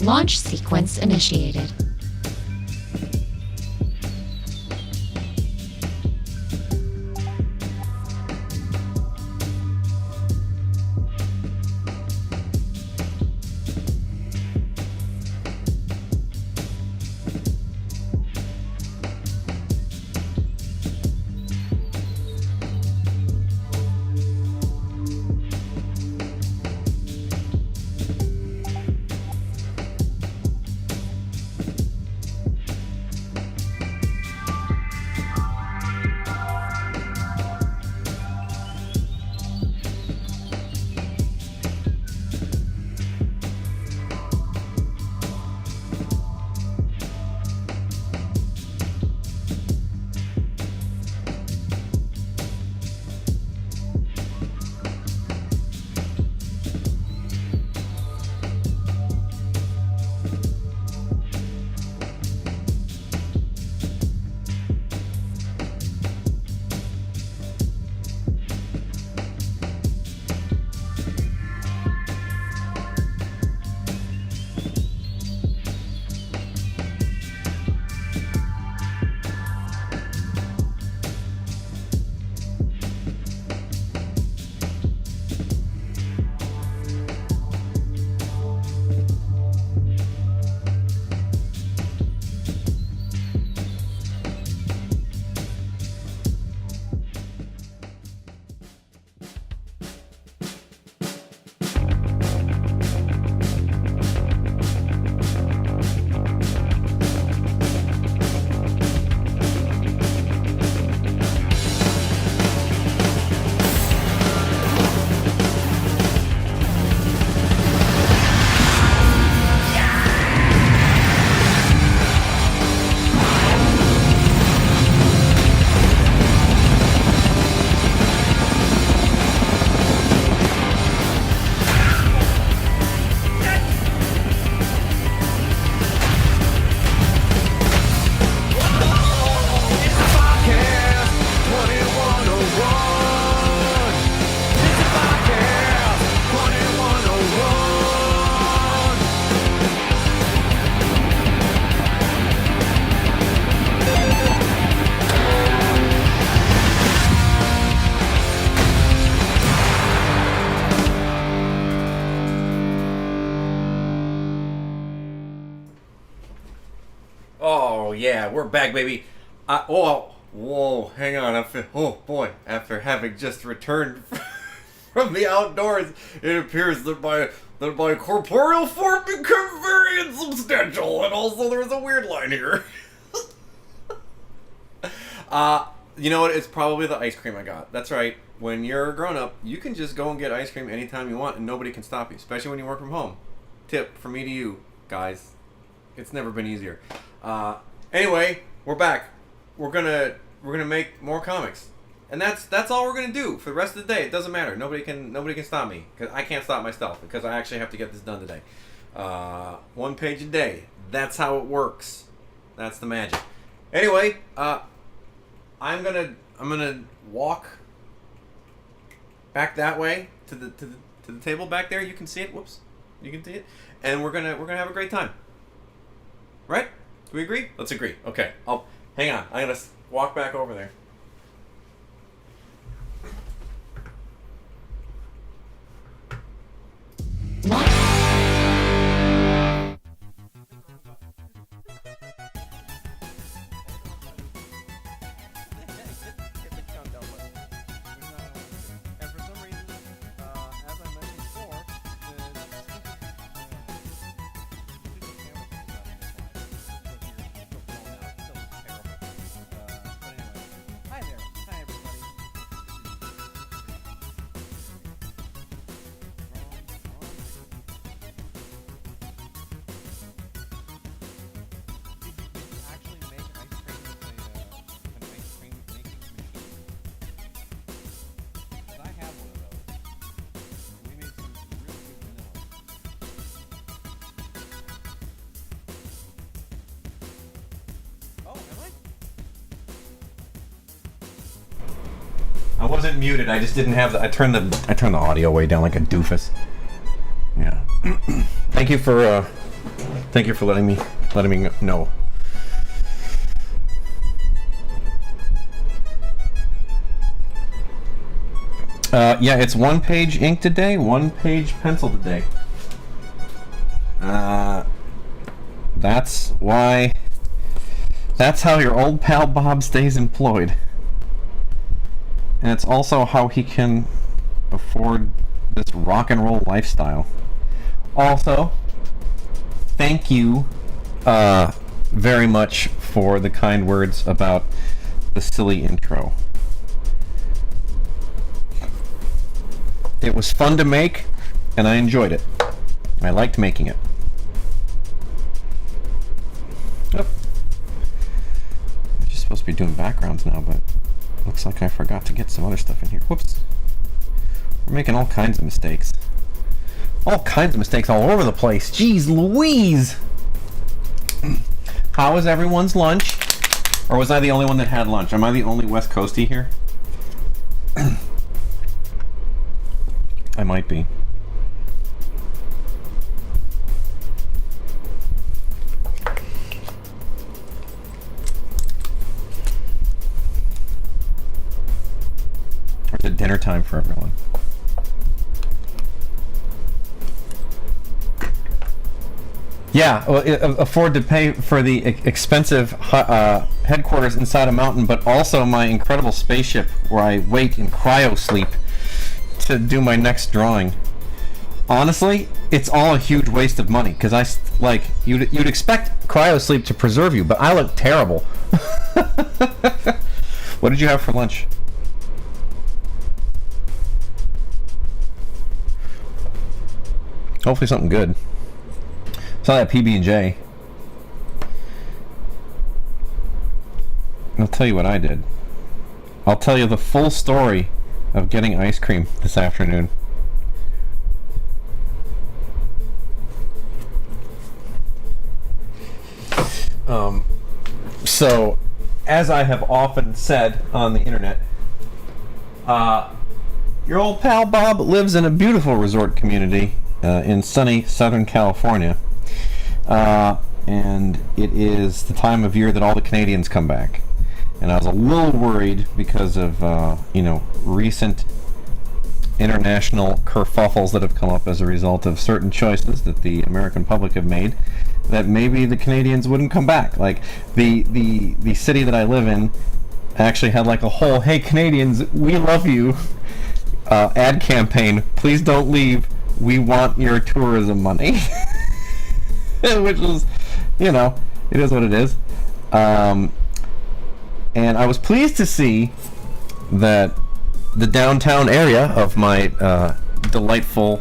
Launch sequence initiated. Oh yeah, we're back, baby. Whoa, hang on. After having just returned from the outdoors, it appears that my corporeal form became very insubstantial, and also there's a weird line here. You know what? It's probably the ice cream I got. That's right. When you're a grown-up, you can just go and get ice cream anytime you want, and nobody can stop you, especially when you work from home. Tip from me to you, guys. It's never been easier. Anyway, we're back. We're gonna make more comics, and that's all we're gonna do for the rest of the day. It doesn't matter. Nobody can stop me, because I can't stop myself, because I actually have to get this done today. 1 page a day. That's how it works. That's the magic. Anyway, I'm gonna walk back that way to the table back there. You can see it. Whoops, you can see it, and we're gonna have a great time. Right? Do we agree? Let's agree. Okay. Hang on. I'm gonna walk back over there. I wasn't muted. I just didn't have the. I turned the audio way down like a doofus. Yeah. Thank you for Thank you for letting me know. Yeah, it's 1-page ink today, 1-page pencil today. That's how your old pal Bob stays employed. And it's also how he can afford this rock and roll lifestyle. Also, thank you very much for the kind words about the silly intro. It was fun to make, and I enjoyed it. I liked making it. Oh. I'm just supposed to be doing backgrounds now, but looks like I forgot to get some other stuff in here. Whoops. We're making all kinds of mistakes. All kinds of mistakes all over the place. Jeez Louise! How was everyone's lunch? Or was I the only one that had lunch? Am I the only West Coastie here? I might be. Or is it dinner time for everyone? Yeah, well, afford to pay for the expensive headquarters inside a mountain, but also my incredible spaceship where I wait in cryo sleep to do my next drawing. Honestly, it's all a huge waste of money because you'd expect cryo sleep to preserve you, but I look terrible. What did you have for lunch? Hopefully something good. Saw that PB&J. I'll tell you what I did. I'll tell you the full story of getting ice cream this afternoon. So, as I have often said on the internet, your old pal Bob lives in a beautiful resort community in sunny Southern California. And it is the time of year that all the Canadians come back. And I was a little worried because of, recent international kerfuffles that have come up as a result of certain choices that the American public have made, that maybe the Canadians wouldn't come back. Like, the city that I live in actually had like a whole, "Hey Canadians, we love you," ad campaign. "Please don't leave. We want your tourism money." Which is, it is what it is. And I was pleased to see that the downtown area of my delightful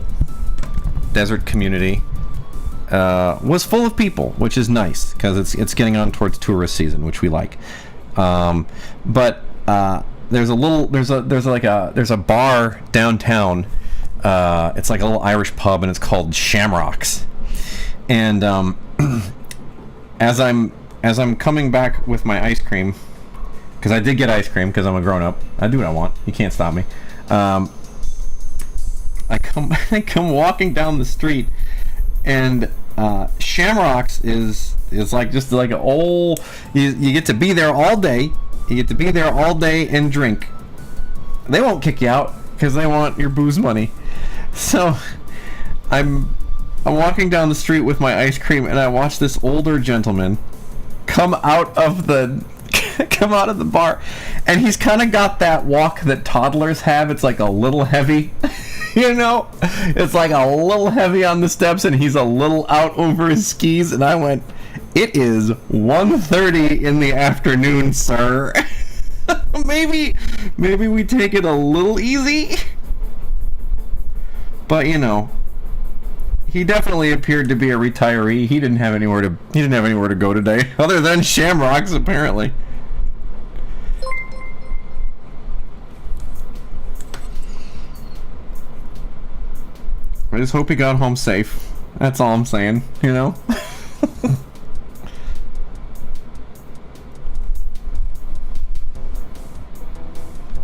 desert community was full of people, which is nice because it's getting on towards tourist season, which we like. But there's a bar downtown. It's like a little Irish pub, and it's called Shamrocks. And as I'm coming back with my ice cream, because I did get ice cream because I'm a grown up, I do what I want. You can't stop me. I come walking down the street, and Shamrocks is like just like an old. You get to be there all day. You get to be there all day and drink. They won't kick you out because they want your booze money. So I'm walking down the street with my ice cream, and I watch this older gentleman come out of the bar, and he's kind of got that walk that toddlers have. It's like a little heavy, it's like a little heavy on the steps, and he's a little out over his skis. And I went, "It is 1:30 in the afternoon, sir. maybe we take it a little easy." But he definitely appeared to be a retiree. He didn't have anywhere to go today, other than Shamrocks, apparently. I just hope he got home safe. That's all I'm saying,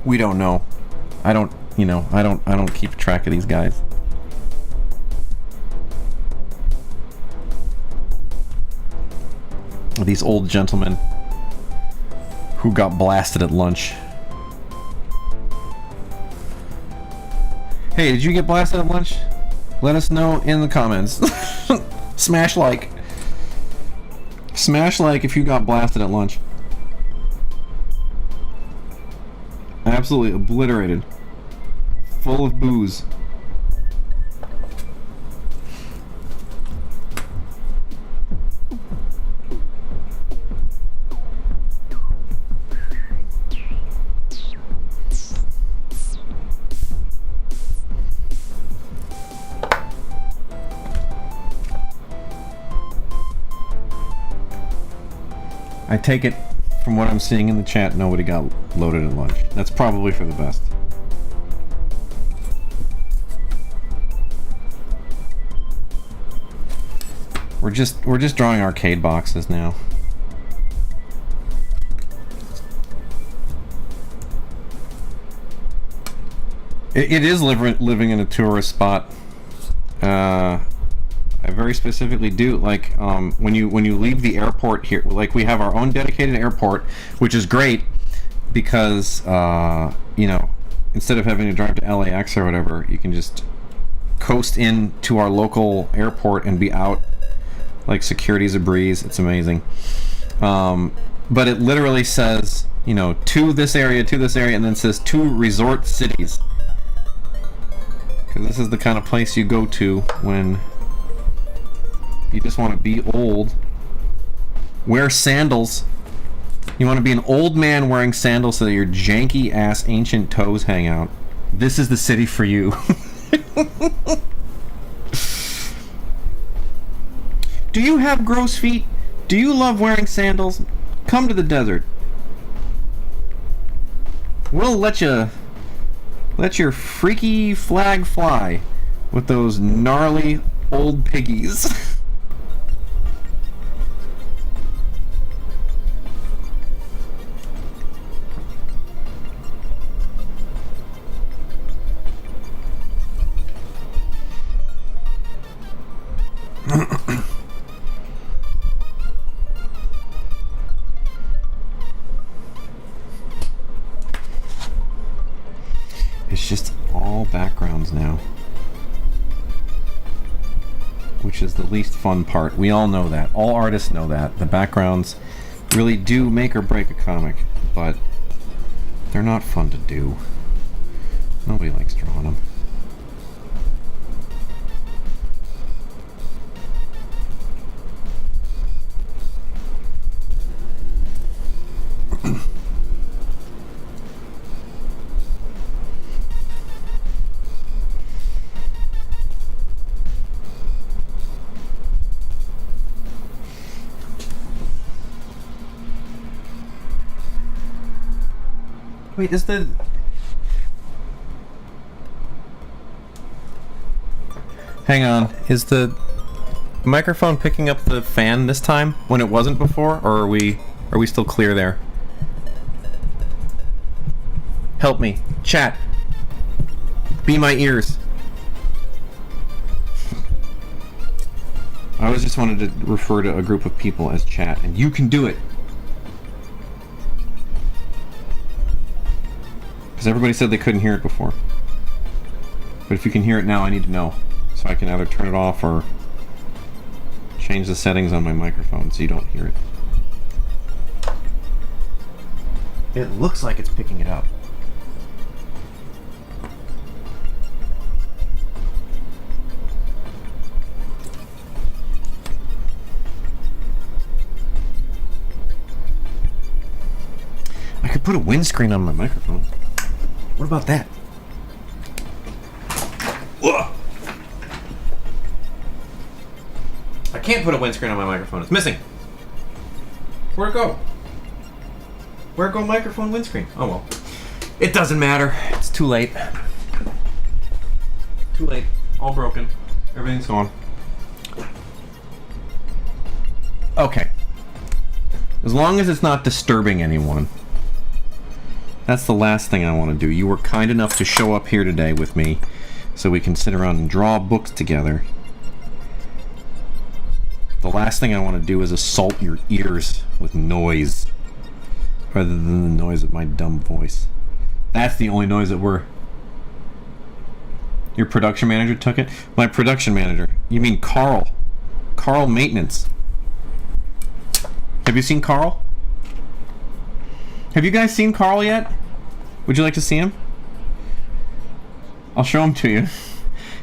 We don't know. I don't keep track of these guys. these old gentlemen who got blasted at lunch. Hey, did you get blasted at lunch? Let us know in the comments. Smash like. Smash like if you got blasted at lunch. Absolutely obliterated. Full of booze. I take it from what I'm seeing in the chat, nobody got loaded at lunch. That's probably for the best. We're just drawing arcade boxes now. It is living in a tourist spot. I very specifically do, like, when you leave the airport here, like, we have our own dedicated airport, which is great because you know, instead of having to drive to LAX or whatever, you can just coast in to our local airport and be out like security's a breeze. It's amazing. But it literally says, you know, to this area, and then says to resort cities, because this is the kind of place you go to when you just want to be old. Wear sandals. You want to be an old man wearing sandals so that your janky ass ancient toes hang out. This is the city for you. Do you have gross feet? Do you love wearing sandals? Come to the desert. We'll let your freaky flag fly with those gnarly old piggies. It's just all backgrounds now, which is the least fun part. We all know that. All artists know that. The backgrounds really do make or break a comic, but they're not fun to do. Nobody likes drawing them. Wait, is the... Hang on, is the microphone picking up the fan this time when it wasn't before, or are we still clear there? Help me. Chat. Be my ears. I always just wanted to refer to a group of people as chat, and you can do it. Because everybody said they couldn't hear it before. But if you can hear it now, I need to know. So I can either turn it off or change the settings on my microphone so you don't hear it. It looks like it's picking it up. I could put a windscreen on my microphone. What about that? Ugh. I can't put a windscreen on my microphone. It's missing. Where'd it go? Where'd go microphone windscreen? Oh well. It doesn't matter. It's too late. Too late. All broken. Everything's gone. Okay. As long as it's not disturbing anyone. That's the last thing I want to do. You were kind enough to show up here today with me so we can sit around and draw books together. The last thing I want to do is assault your ears with noise. Rather than the noise of my dumb voice. That's the only noise that we're... Your production manager took it? My production manager. You mean Carl. Carl Maintenance. Have you seen Carl? Have you guys seen Carl yet? Would you like to see him? I'll show him to you.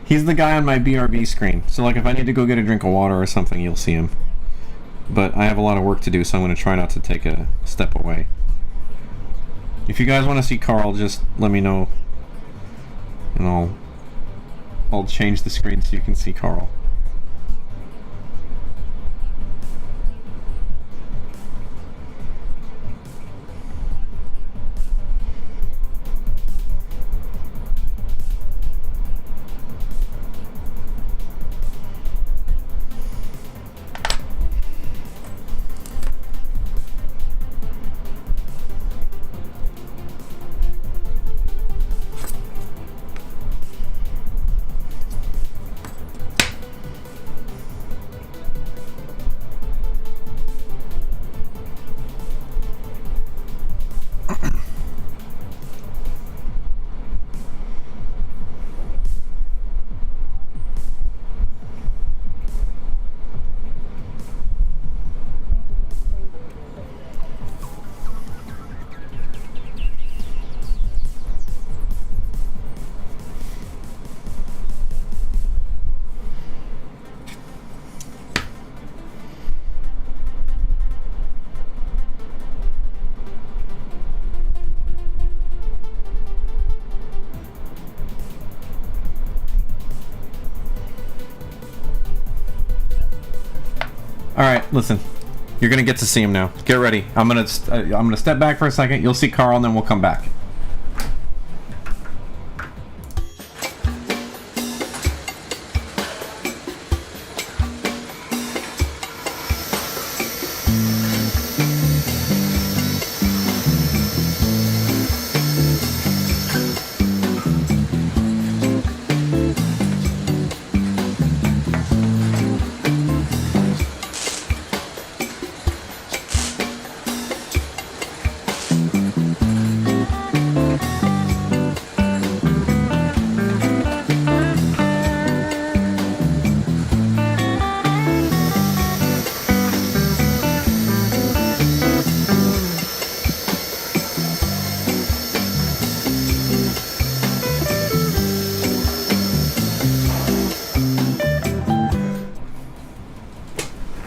He's the guy on my BRB screen. So like if I need to go get a drink of water or something, you'll see him. But I have a lot of work to do, so I'm going to try not to take a step away. If you guys want to see Carl, just let me know. And I'll change the screen so you can see Carl. Alright, listen. You're gonna get to see him now. Get ready. I'm gonna step back for a second. You'll see Carl, and then we'll come back.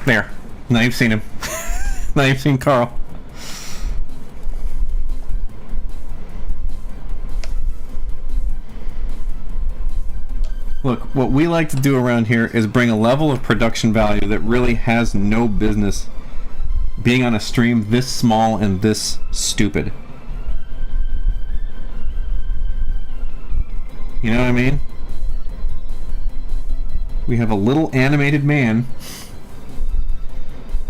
There. Now you've seen him. Now you've seen Carl. Look, what we like to do around here is bring a level of production value that really has no business being on a stream this small and this stupid. You know what I mean? We have a little animated man.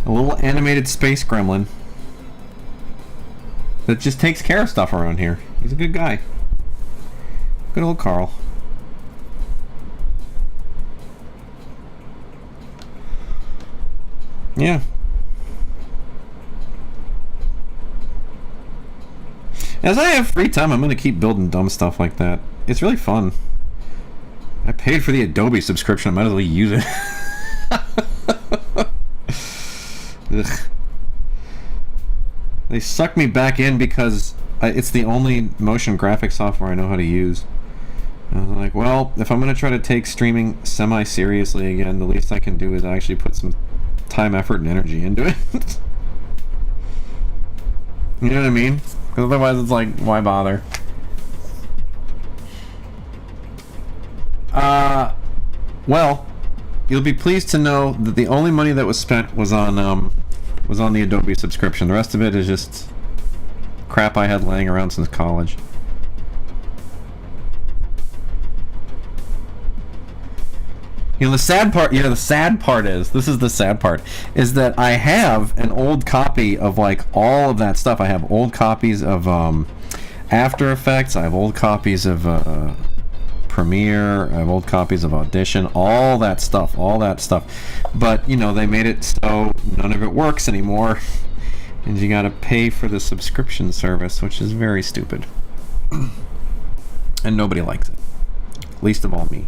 A little animated space gremlin that just takes care of stuff around here. He's a good guy. Good old Carl. Yeah. As I have free time, I'm going to keep building dumb stuff like that. It's really fun. I paid for the Adobe subscription. I might as well use it. Ugh. They sucked me back in because it's the only motion graphic software I know how to use. I was like, well, if I'm going to try to take streaming semi-seriously again, the least I can do is actually put some time, effort, and energy into it. You know what I mean? Because otherwise it's like, why bother? Well, you'll be pleased to know that the only money that was spent was on the Adobe subscription. The rest of it is just crap I had laying around since college. You know, the sad part is, this is the sad part, is that I have an old copy of like all of that stuff. I have old copies of After Effects. I have old copies of Premiere. I have old copies of Audition. All that stuff. But, you know, they made it so none of it works anymore. And you gotta pay for the subscription service, which is very stupid. And nobody likes it. Least of all me.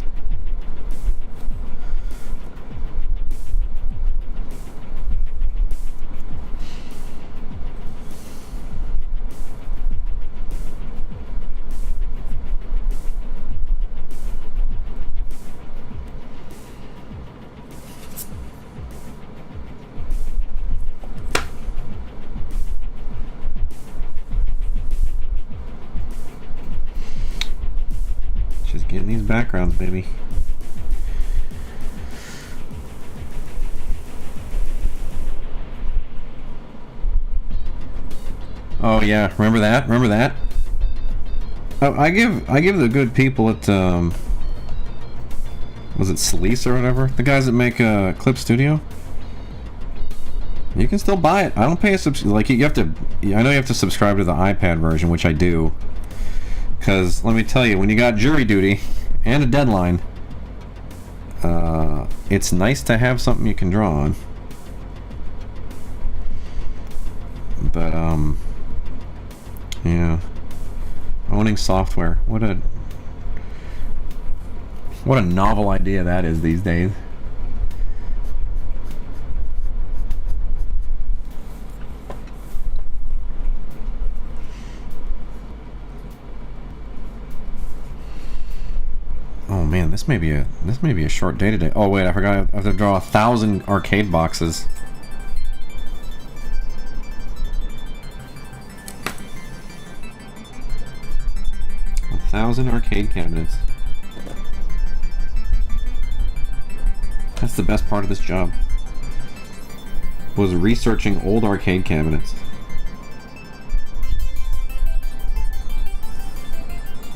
Just getting these backgrounds, baby. Oh yeah, remember that? Oh, I give the good people at was it Sleece or whatever? The guys that make Clip Studio. You can still buy it. I don't pay a like you have to. I know you have to subscribe to the iPad version, which I do. Because let me tell you, when you got jury duty and a deadline, it's nice to have something you can draw on. But yeah, owning software. What a novel idea that is these days. Oh man, this may be a short day today. Oh wait, I forgot I have to draw 1,000 arcade boxes. 1,000 arcade cabinets. That's the best part of this job. Was researching old arcade cabinets.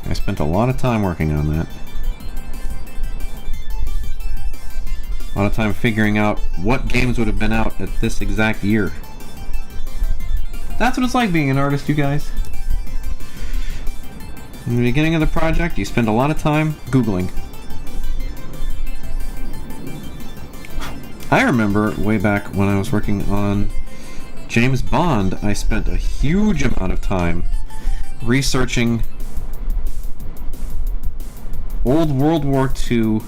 I spent a lot of time working on that. A lot of time figuring out what games would have been out at this exact year. That's what it's like being an artist, you guys. In the beginning of the project, you spend a lot of time Googling. I remember way back when I was working on James Bond, I spent a huge amount of time researching old World War II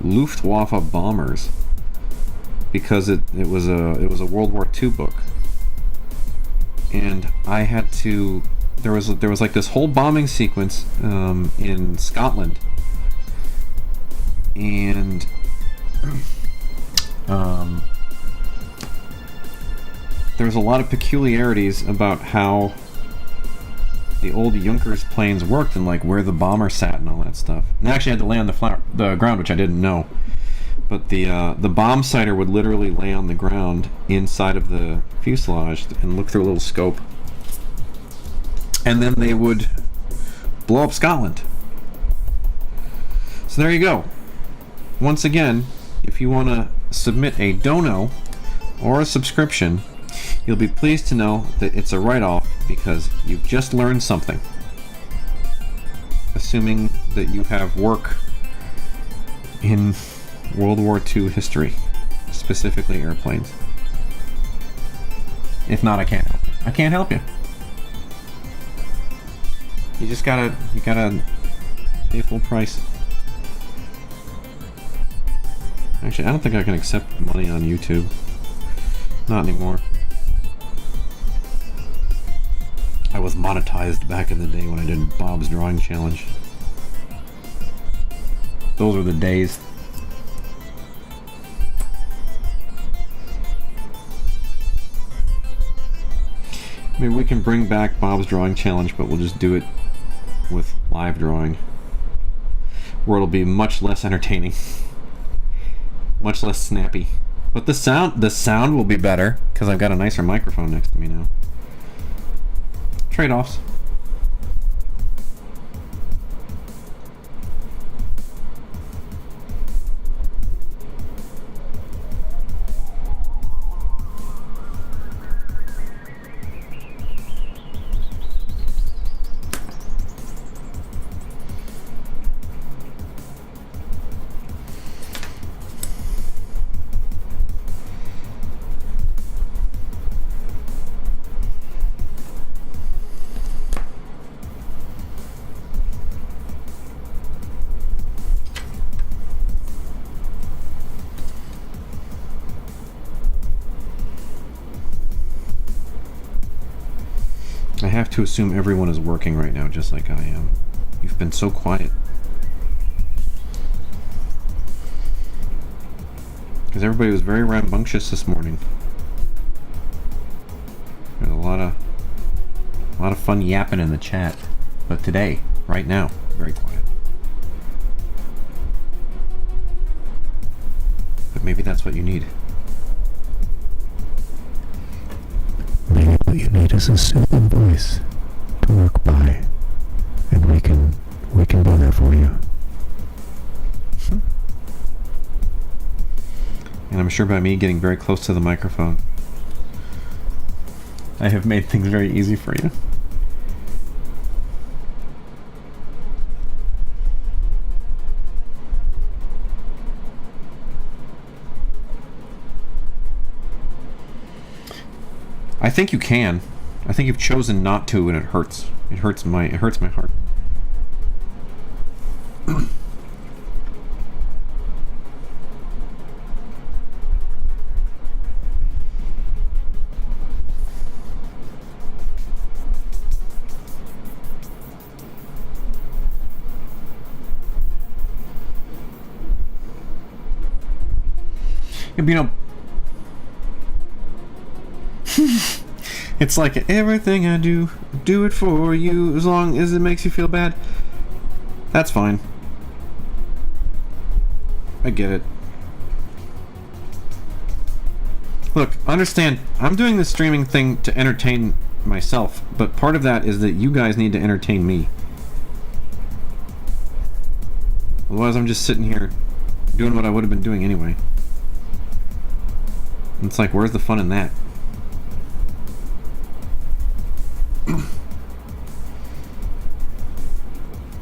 Luftwaffe bombers because it was a World War II book, and I had to. There was like this whole bombing sequence in Scotland, and there's a lot of peculiarities about how the old Junkers planes worked and like where the bomber sat and all that stuff. And I actually had to lay on the ground, which I didn't know. But the bomb sighter would literally lay on the ground inside of the fuselage and look through a little scope. And then they would blow up Scotland. So there you go. Once again, if you want to submit a dono or a subscription, you'll be pleased to know that it's a write-off because you've just learned something. Assuming that you have work in World War II history, specifically airplanes. If not, I can't help you. I can't help you. You just gotta pay full price. Actually, I don't think I can accept money on YouTube. Not anymore. I was monetized back in the day when I did Bob's Drawing Challenge. Those were the days. Maybe we can bring back Bob's Drawing Challenge, but we'll just do it with live drawing, where it'll be much less entertaining, much less snappy. But the sound will be better because I've got a nicer microphone next to me now. Trade-offs. have to assume everyone is working right now, just like I am. You've been so quiet. Because everybody was very rambunctious this morning. There's a lot of fun yapping in the chat. But today, right now, very quiet. But maybe that's what you need. Maybe what you need is a soothing voice to work by, and we can do that for you. And I'm sure by me getting very close to the microphone, I have made things very easy for you. I think you can. I think you've chosen not to, and it hurts. It hurts my heart. You know, it's like everything I do it for you, as long as it makes you feel bad. That's fine. I get it. Look, understand, I'm doing this streaming thing to entertain myself, but part of that is that you guys need to entertain me. Otherwise, I'm just sitting here doing what I would have been doing anyway. It's like, where's the fun in that?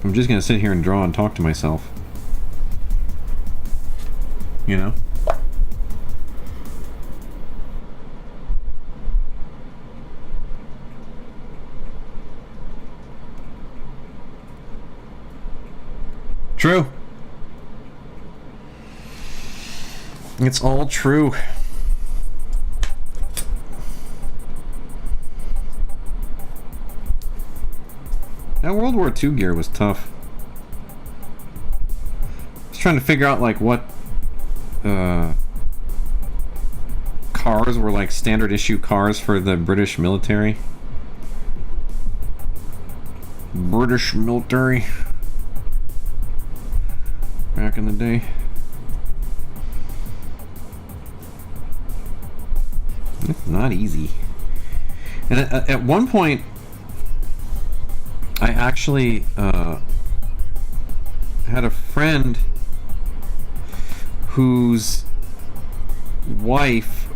I'm just gonna sit here and draw and talk to myself. You know? True. It's all true. That World War II gear was tough. I was trying to figure out like what cars were like standard issue cars for the British military. British military. Back in the day. It's not easy. And at one point, I actually had a friend whose wife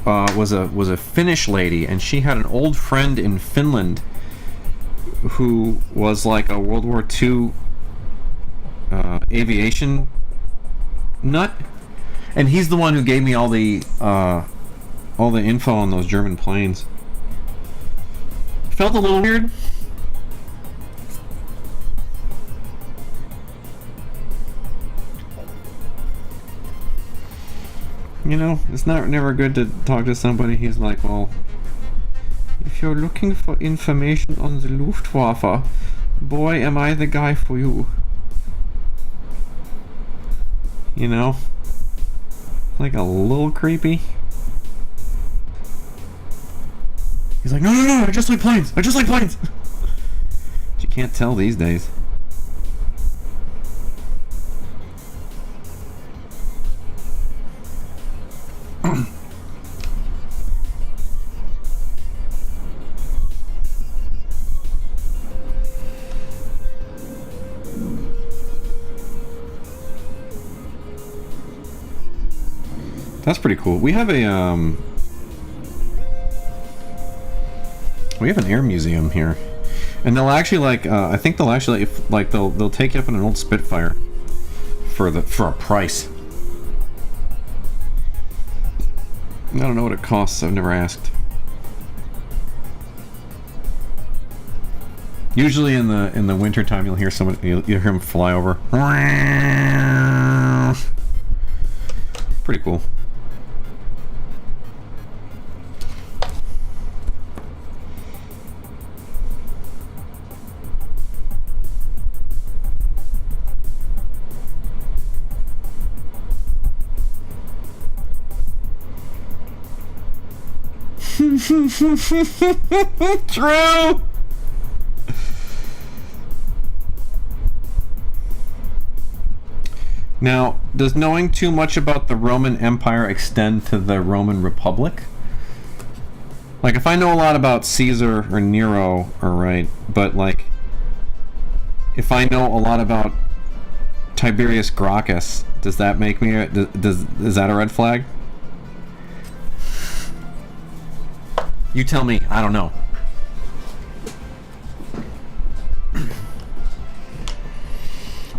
was a Finnish lady, and she had an old friend in Finland who was like a World War II aviation nut, and he's the one who gave me all the info on those German planes. Felt a little weird. You know, it's never good to talk to somebody. He's like, well, if you're looking for information on the Luftwaffe, boy, am I the guy for you. You know? Like a little creepy. He's like, no, I just like planes. But you can't tell these days. That's pretty cool. We have an air museum here, and they'll actually I think they'll actually they'll take you up in an old Spitfire for a price. I don't know what it costs. I've never asked. Usually in the winter time, you'll hear you'll hear him fly over. Pretty cool. True. Now, does knowing too much about the Roman Empire extend to the Roman Republic? Like, if I know a lot about Caesar or Nero, alright, but, like, if I know a lot about Tiberius Gracchus, does that make me... is that a red flag? You tell me. I don't know.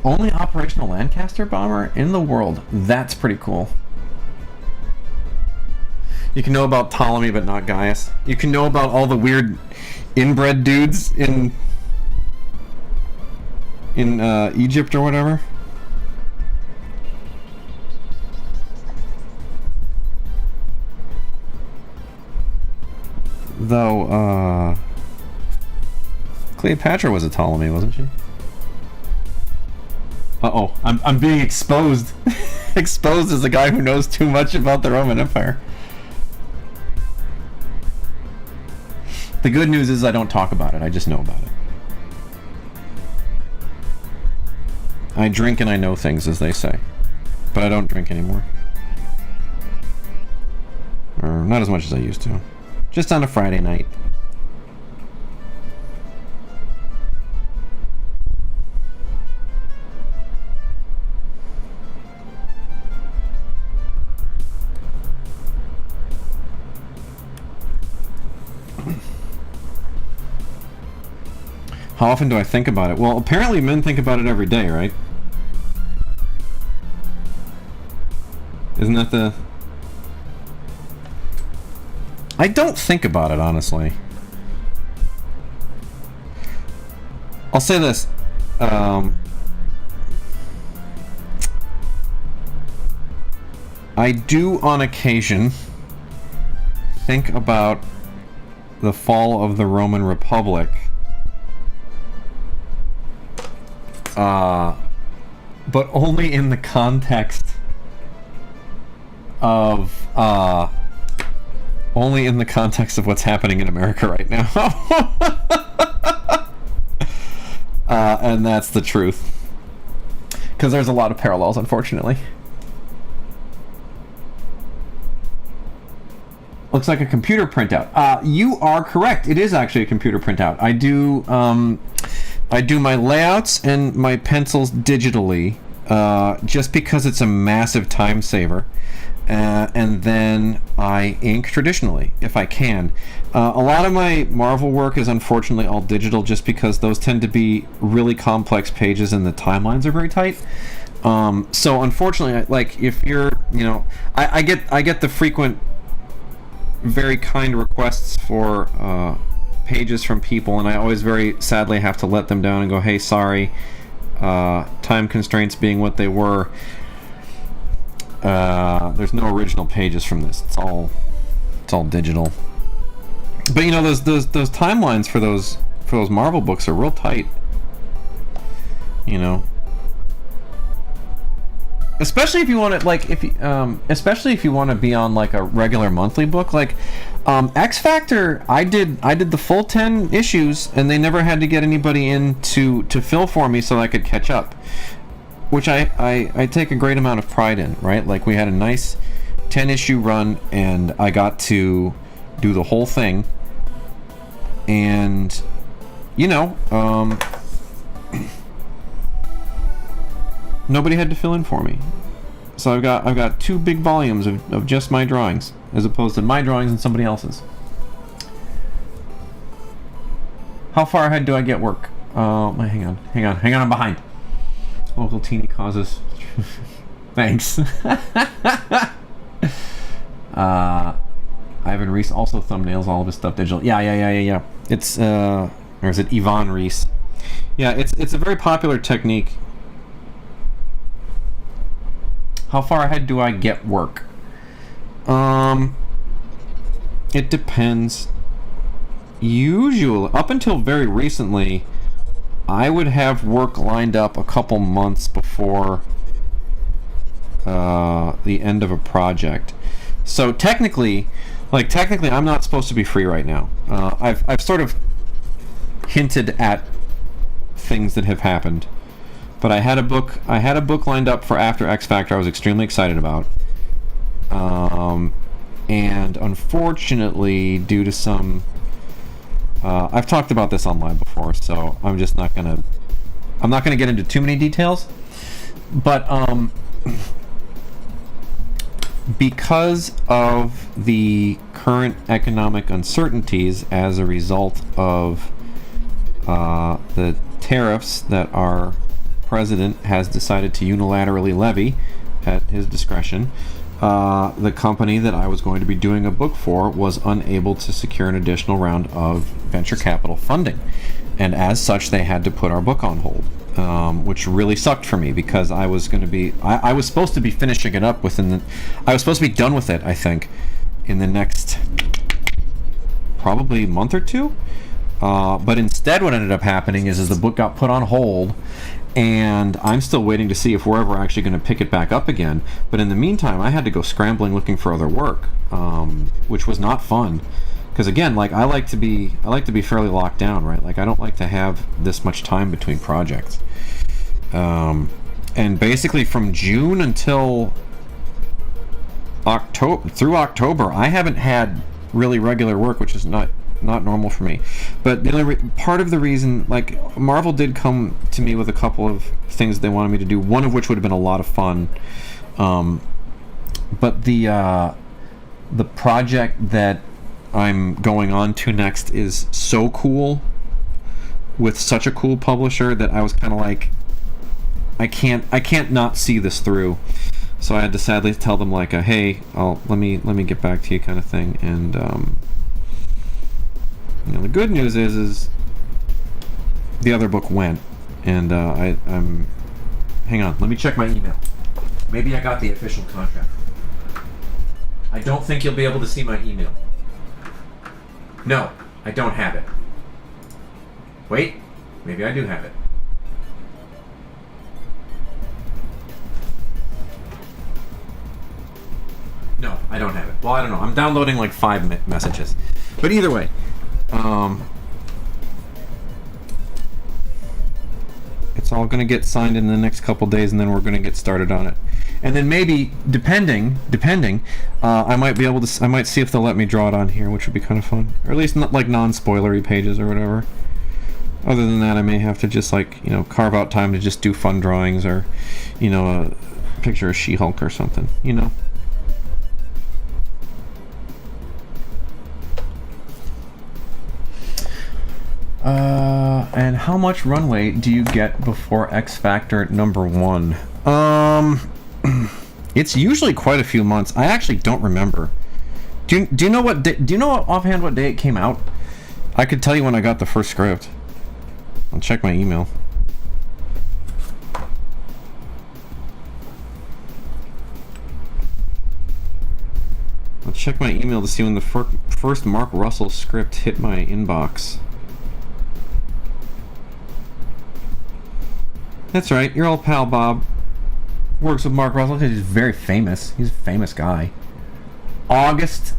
Only operational Lancaster bomber in the world. That's pretty cool. You can know about Ptolemy, but not Gaius. You can know about all the weird inbred dudes in Egypt or whatever. Though, Cleopatra was a Ptolemy, wasn't she? Uh-oh, I'm being exposed. Exposed as a guy who knows too much about the Roman Empire. The good news is I don't talk about it, I just know about it. I drink and I know things, as they say. But I don't drink anymore. Or not as much as I used to. Just on a Friday night. How often do I think about it? Well, apparently men think about it every day, right? Isn't that the... I don't think about it, honestly. I'll say this. I do, on occasion, think about the fall of the Roman Republic. But only in the context of what's happening in America right now. And that's the truth. Because there's a lot of parallels, unfortunately. Looks like a computer printout. You are correct. It is actually a computer printout. I do my layouts and my pencils digitally, just because it's a massive time saver. And then I ink traditionally, if I can. A lot of my Marvel work is unfortunately all digital, just because those tend to be really complex pages and the timelines are very tight. So unfortunately, like, if you're, I get the frequent, very kind requests for pages from people, and I always very sadly have to let them down and go, hey, sorry, time constraints being what they were, there's no original pages from this. It's all digital. But those timelines for those Marvel books are real tight. Especially if you want to, especially if you want to be on like a regular monthly book, like X Factor. I did the full 10 issues, and they never had to get anybody in to fill for me so I could catch up, which I take a great amount of pride in. Right, like we had a nice 10-issue run, and I got to do the whole thing, and nobody had to fill in for me. So I've got 2 big volumes of just my drawings, as opposed to my drawings and somebody else's. How far ahead do I get work? Hang on, I'm behind. Local teeny causes. Thanks. Ivan Reese, also thumbnails all of his stuff digital. Yeah. It's or is it Yvonne Reese? Yeah, it's a very popular technique. How far ahead do I get work? It depends. Usually, up until very recently, I would have work lined up a couple months before the end of a project. So technically, Like, technically, I'm not supposed to be free right now. I've sort of hinted at things that have happened, but I had a book lined up for after X Factor I was extremely excited about, and unfortunately, due to some I've talked about this online before, so I'm just not gonna get into too many details, but because of the current economic uncertainties as a result of the tariffs that our president has decided to unilaterally levy at his discretion, the company that I was going to be doing a book for was unable to secure an additional round of venture capital funding, and as such they had to put our book on hold, which really sucked for me because I was supposed to be finishing it up I was supposed to be done with it, I think, in the next probably month or two, but instead what ended up happening is the book got put on hold, and I'm still waiting to see if we're ever actually going to pick it back up again. But in the meantime, I had to go scrambling looking for other work, which was not fun. Because again, like I like to be fairly locked down, right? Like I don't like to have this much time between projects. And basically from June until October, I haven't had really regular work, which is not normal for me. But the only part of the reason, like, Marvel did come to me with a couple of things they wanted me to do, one of which would have been a lot of fun, but the project that I'm going on to next is so cool, with such a cool publisher, that I was kind of like, I can't not see this through. So I had to sadly tell them, like, hey, let me get back to you, kind of thing. And the good news is the other book went, and I'm. Hang on, let me check my email. Maybe I got the official contract. I don't think you'll be able to see my email. No, I don't have it. Wait, maybe I do have it. No, I don't have it. Well, I don't know. I'm downloading like 5 messages. But either way, it's all going to get signed in the next couple days, and then we're going to get started on it. And then maybe, depending, I might be able to. I might see if they'll let me draw it on here, which would be kind of fun, or at least not like non-spoilery pages or whatever. Other than that, I may have to just carve out time to just do fun drawings, or a picture of She-Hulk or something. And how much runway do you get before X Factor #1? It's usually quite a few months. I actually don't remember. Do you know what? Do you know offhand what day it came out? I could tell you when I got the first script. I'll check my email. I'll check my email to see when the first Mark Russell script hit my inbox. That's right, your old pal Bob works with Mark Russell because he's very famous. He's a famous guy. August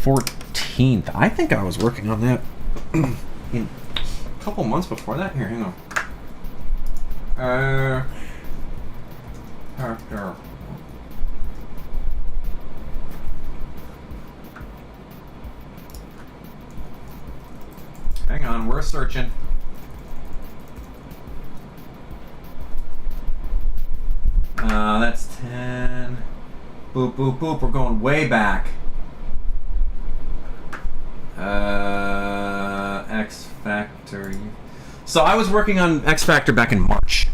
14th. I think I was working on that in a couple months before that. Here, hang on. Hang on, we're searching. That's 10. Boop, boop, boop. We're going way back. X Factor. So I was working on X Factor back in March.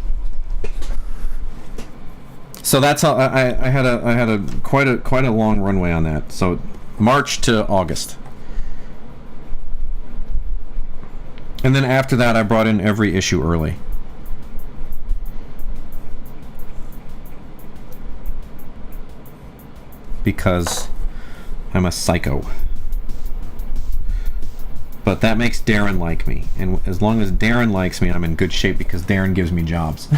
So that's how I had quite a long runway on that. So March to August. And then after that, I brought in every issue early. Because I'm a psycho. But that makes Darren like me. And as long as Darren likes me, I'm in good shape because Darren gives me jobs.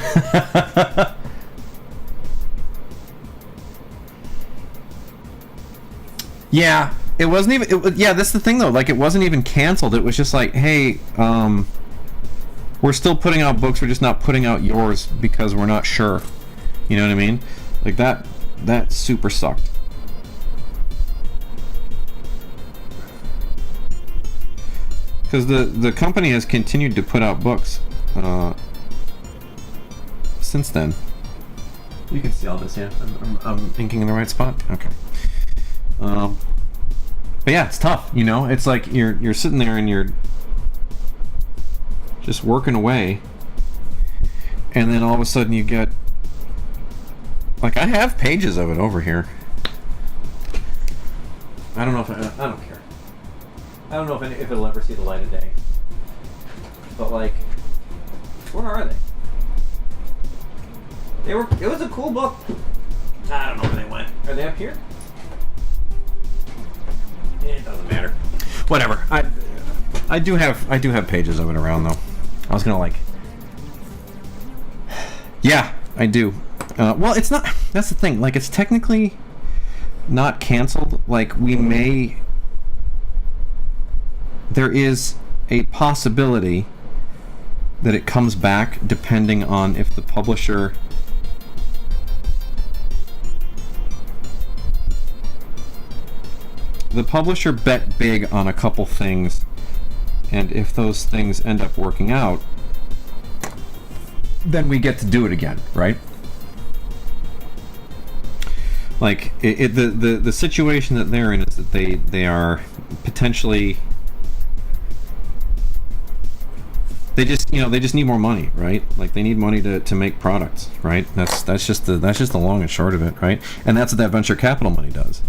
Yeah, it wasn't even. Yeah, that's the thing though. Like, it wasn't even canceled. It was just like, hey, we're still putting out books. We're just not putting out yours because we're not sure. You know what I mean? Like that super sucked. Because the company has continued to put out books since then. You can see all this, yeah. I'm thinking in the right spot. Okay. But yeah, it's tough. You know, it's like you're sitting there and you're just working away, and then all of a sudden you get, like, I have pages of it over here. I don't know if I don't care. I don't know if it'll ever see the light of day. But, like, where are they? It was a cool book. I don't know where they went. Are they up here? It doesn't matter. Whatever. I do have pages of it around though. I was gonna, like, yeah, I do. Well, it's not. That's the thing. Like, it's technically not canceled. Like, there is a possibility that it comes back depending on if the publisher bet big on a couple things, and if those things end up working out, then we get to do it again, right? Like, the situation that they're in is that they are potentially, they just need more money, right? Like, they need money to make products, right? That's just the long and short of it, right? And that's what that venture capital money does.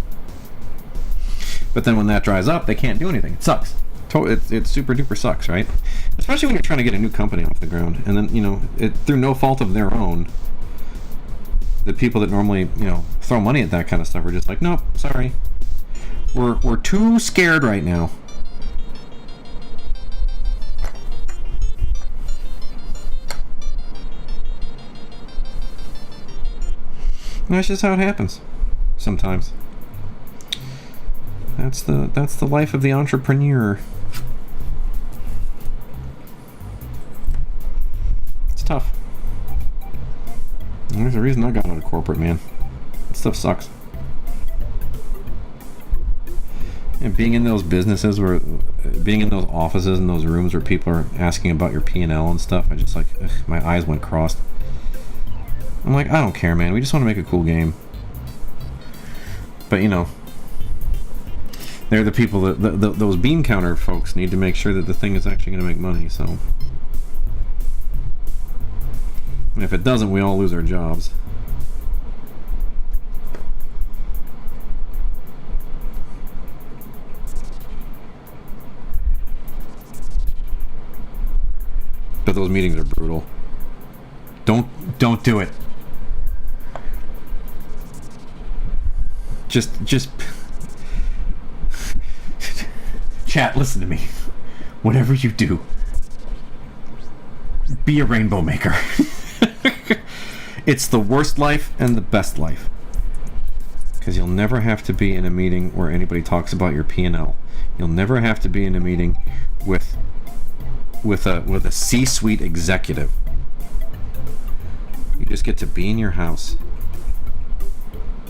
But then when that dries up, they can't do anything. It sucks. It super duper sucks, right? Especially when you're trying to get a new company off the ground, and then, you know, through no fault of their own, the people that normally, you know, throw money at that kind of stuff are just like, nope, sorry, we're too scared right now. And that's just how it happens sometimes. That's the life of the entrepreneur. It's tough. And there's a reason I got out of corporate, man. That stuff sucks. And being in those businesses being in those offices and those rooms where people are asking about your P&L and stuff, I just, like, my eyes went crossed. I'm like, I don't care, man. We just want to make a cool game. But, you know, they're the people that those bean counter folks need to make sure that the thing is actually going to make money. So, and if it doesn't, we all lose our jobs. But those meetings are brutal. Don't do it. Just chat, listen to me. Whatever you do, be a rainbow maker. It's the worst life and the best life, because you'll never have to be in a meeting where anybody talks about your P&L. You'll never have to be in a meeting with a C-suite executive. You just get to be in your house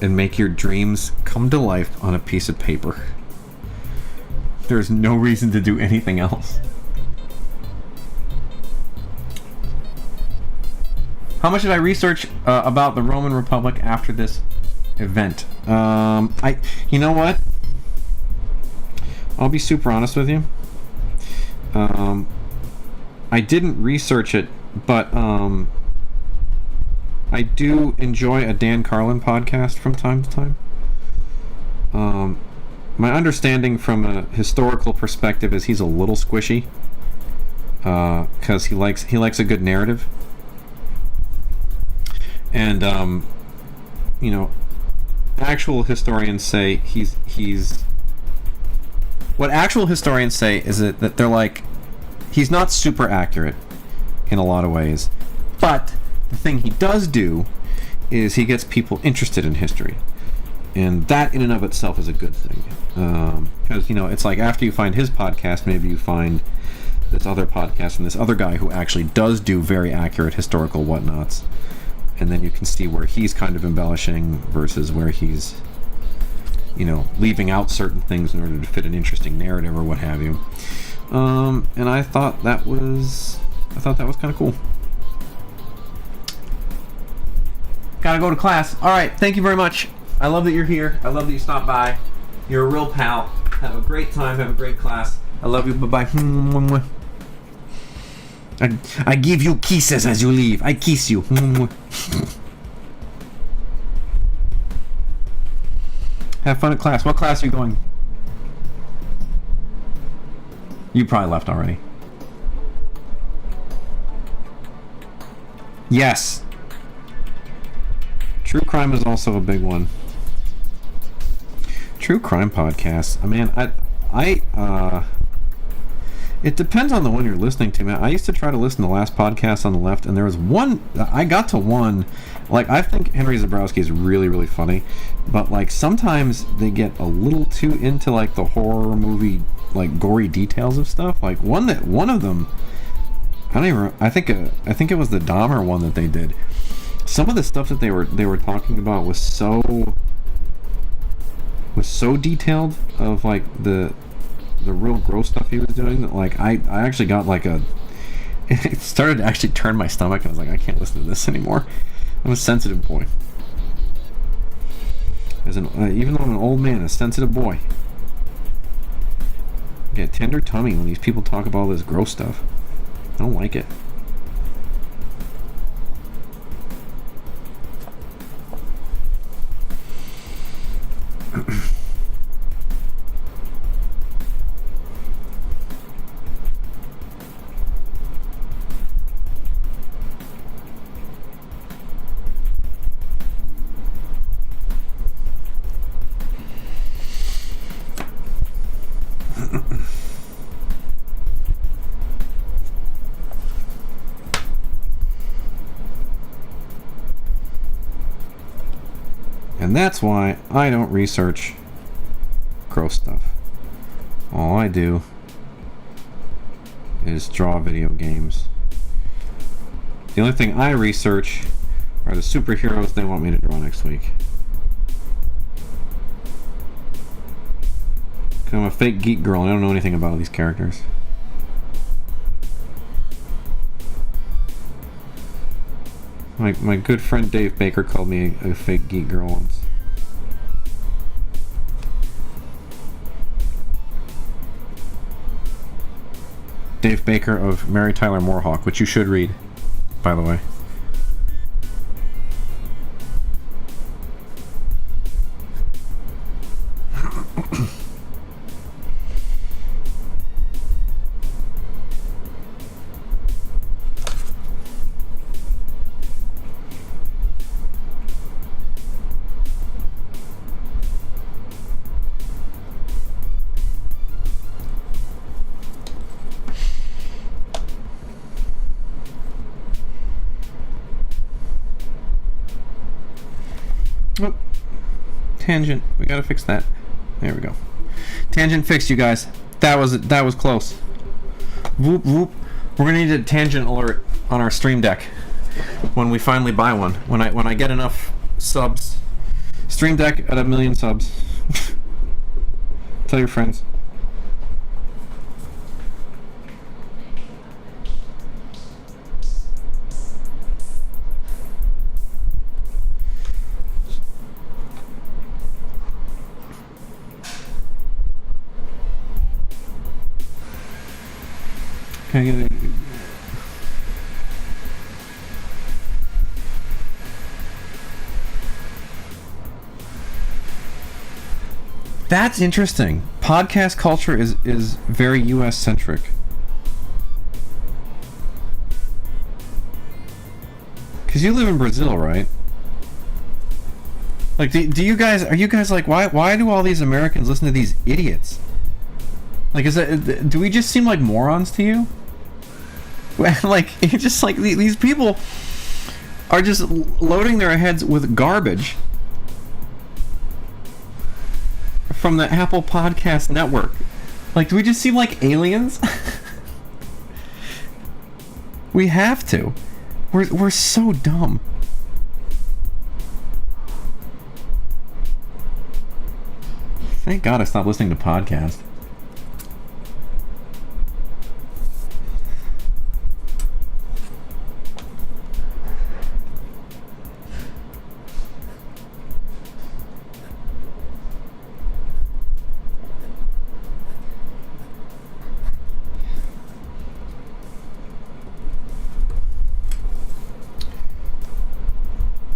and make your dreams come to life on a piece of paper. There's no reason to do anything else. How much did I research about the Roman Republic after this event? You know what? I'll be super honest with you. I didn't research it, but I do enjoy a Dan Carlin podcast from time to time. My understanding from a historical perspective is he's a little squishy, because he likes a good narrative. And you know, actual historians say what actual historians say is that they're like, he's not super accurate in a lot of ways, but the thing he does do is he gets people interested in history. and that in and of itself is a good thing, because it's like after you find his podcast, maybe you find this other podcast and this other guy who actually does do very accurate historical whatnots, and then you can see where he's kind of embellishing versus where he's leaving out certain things in order to fit an interesting narrative or what have you. And I thought that was kind of cool. Gotta go to class. All right, thank you very much. I love that you're here. I love that you stopped by. You're a real pal. Have a great time. Have a great class. I love you. Bye bye. I give you kisses as you leave. I kiss you. Have fun at class. What class are you going? You probably left already. Yes. True crime is also a big one. True crime podcasts. I mean, it depends on the one you're listening to, man. I used to try to listen to the last podcast on the left, and there was one, I got to one, like, I think Henry Zabrowski is really, really funny, but, like, sometimes they get a little too into, like, the horror movie, like, gory details of stuff. Like, one of them, I think it was the Dahmer one that they did. Some of the stuff that they were talking about was so detailed of, like, the real gross stuff he was doing, that, like, I actually got, like, it started to actually turn my stomach, and I was like, I can't listen to this anymore. I'm a sensitive boy. Even though I'm an old man, a sensitive boy. I get tender tummy when these people talk about all this gross stuff. I don't like it. And that's why I don't research gross stuff. All I do is draw video games. The only thing I research are the superheroes they want me to draw next week. 'Cause I'm a fake geek girl and I don't know anything about all these characters. My good friend Dave Baker called me a fake geek girl once. Dave Baker of Mary Tyler Moore, which you should read, by the way. Oh, tangent. We gotta fix that. There we go. Tangent fixed, you guys. That was close. Whoop whoop. We're gonna need a tangent alert on our Stream Deck when we finally buy one. When I get enough subs. Stream Deck at 1 million subs. Tell your friends. That's interesting. Podcast culture is very US centric. Cause you live in Brazil, right? Like, are you guys like, why do all these Americans listen to these idiots? Like, do we just seem like morons to you? Like, it's just like these people are just loading their heads with garbage, from the Apple Podcast Network. Like, do we just seem like aliens? We have to. We're so dumb. Thank God I stopped listening to podcasts.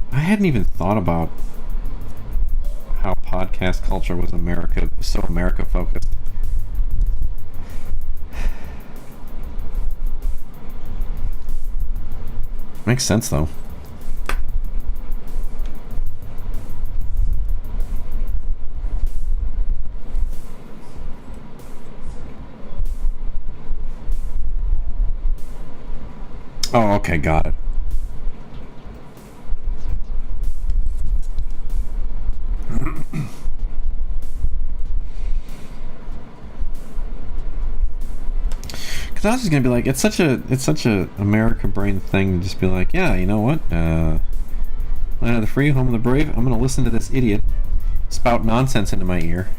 I hadn't even thought about how podcast culture was so America focused. Makes sense though. Oh, okay, got it. Because I was just gonna be like, it's such a America brain thing to just be like, yeah, you know what? Land of the free, home of the brave. I'm gonna listen to this idiot spout nonsense into my ear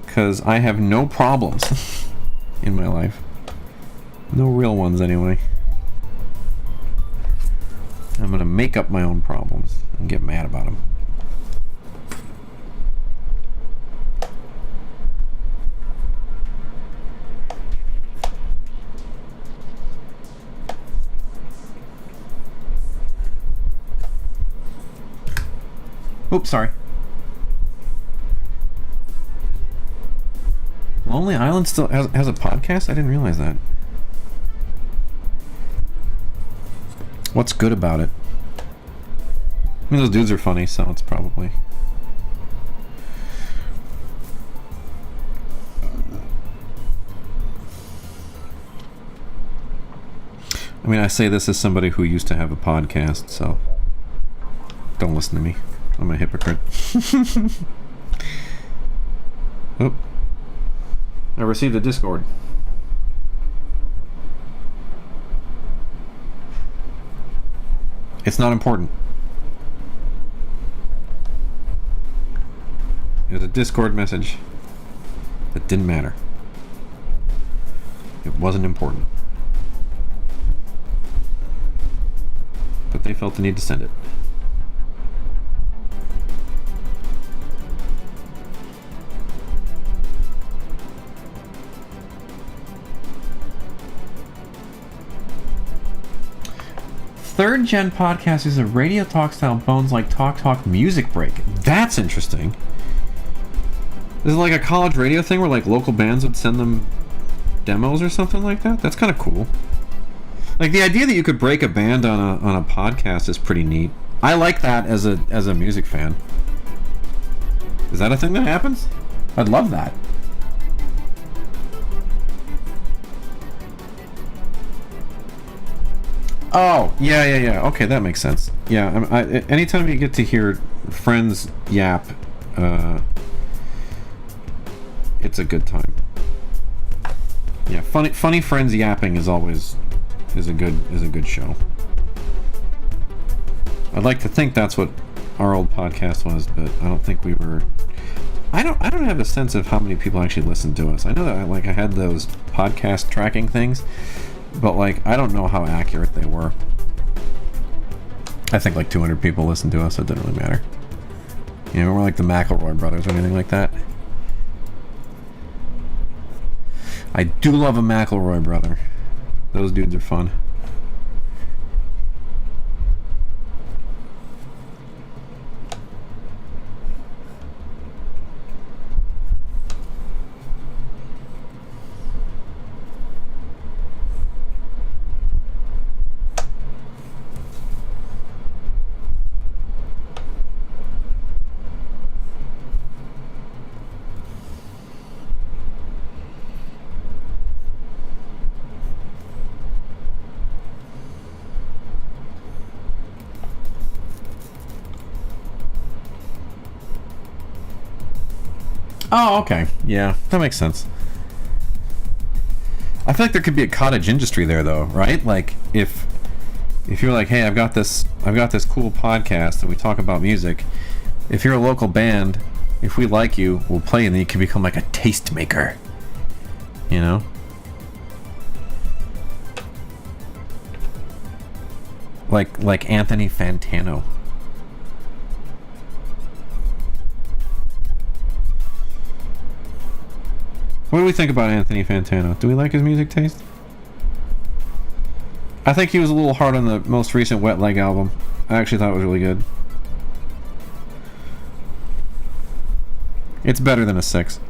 because I have no problems in my life, no real ones anyway. I'm gonna make up my own problems and get mad about them. Oops, sorry. Lonely Island still has a podcast? I didn't realize that. What's good about it? I mean, those dudes are funny, so it's probably... I mean, I say this as somebody who used to have a podcast, so don't listen to me. I'm a hypocrite. Oh. I received a Discord. It's not important. It was a Discord message that didn't matter. It wasn't important. But they felt the need to send it. Third gen podcast is a radio talk style Bones like Talk music break. That's interesting. Is it like a college radio thing where like local bands would send them demos or something like that? That's kind of cool. Like the idea that you could break a band on a podcast is pretty neat. I like that as a music fan. Is that a thing that happens? I'd love that. Oh, yeah. Okay, that makes sense. Yeah, anytime you get to hear friends yap, it's a good time. Yeah, funny friends yapping is always a good show. I'd like to think that's what our old podcast was, but I don't think we were. I don't have a sense of how many people actually listened to us. I know that I had those podcast tracking things. But, like, I don't know how accurate they were. I think, like, 200 people listened to us, so it didn't really matter. You know, we're like the McElroy brothers or anything like that. I do love a McElroy brother. Those dudes are fun. Oh, okay. Yeah, that makes sense. I feel like there could be a cottage industry there, though, right? Like if you're like, hey, I've got this cool podcast and we talk about music. If you're a local band, if we like you, we'll play, and then you can become like a tastemaker. You know? Like Anthony Fantano. What do we think about Anthony Fantano? Do we like his music taste? I think he was a little hard on the most recent Wet Leg album. I actually thought it was really good. It's better than a 6.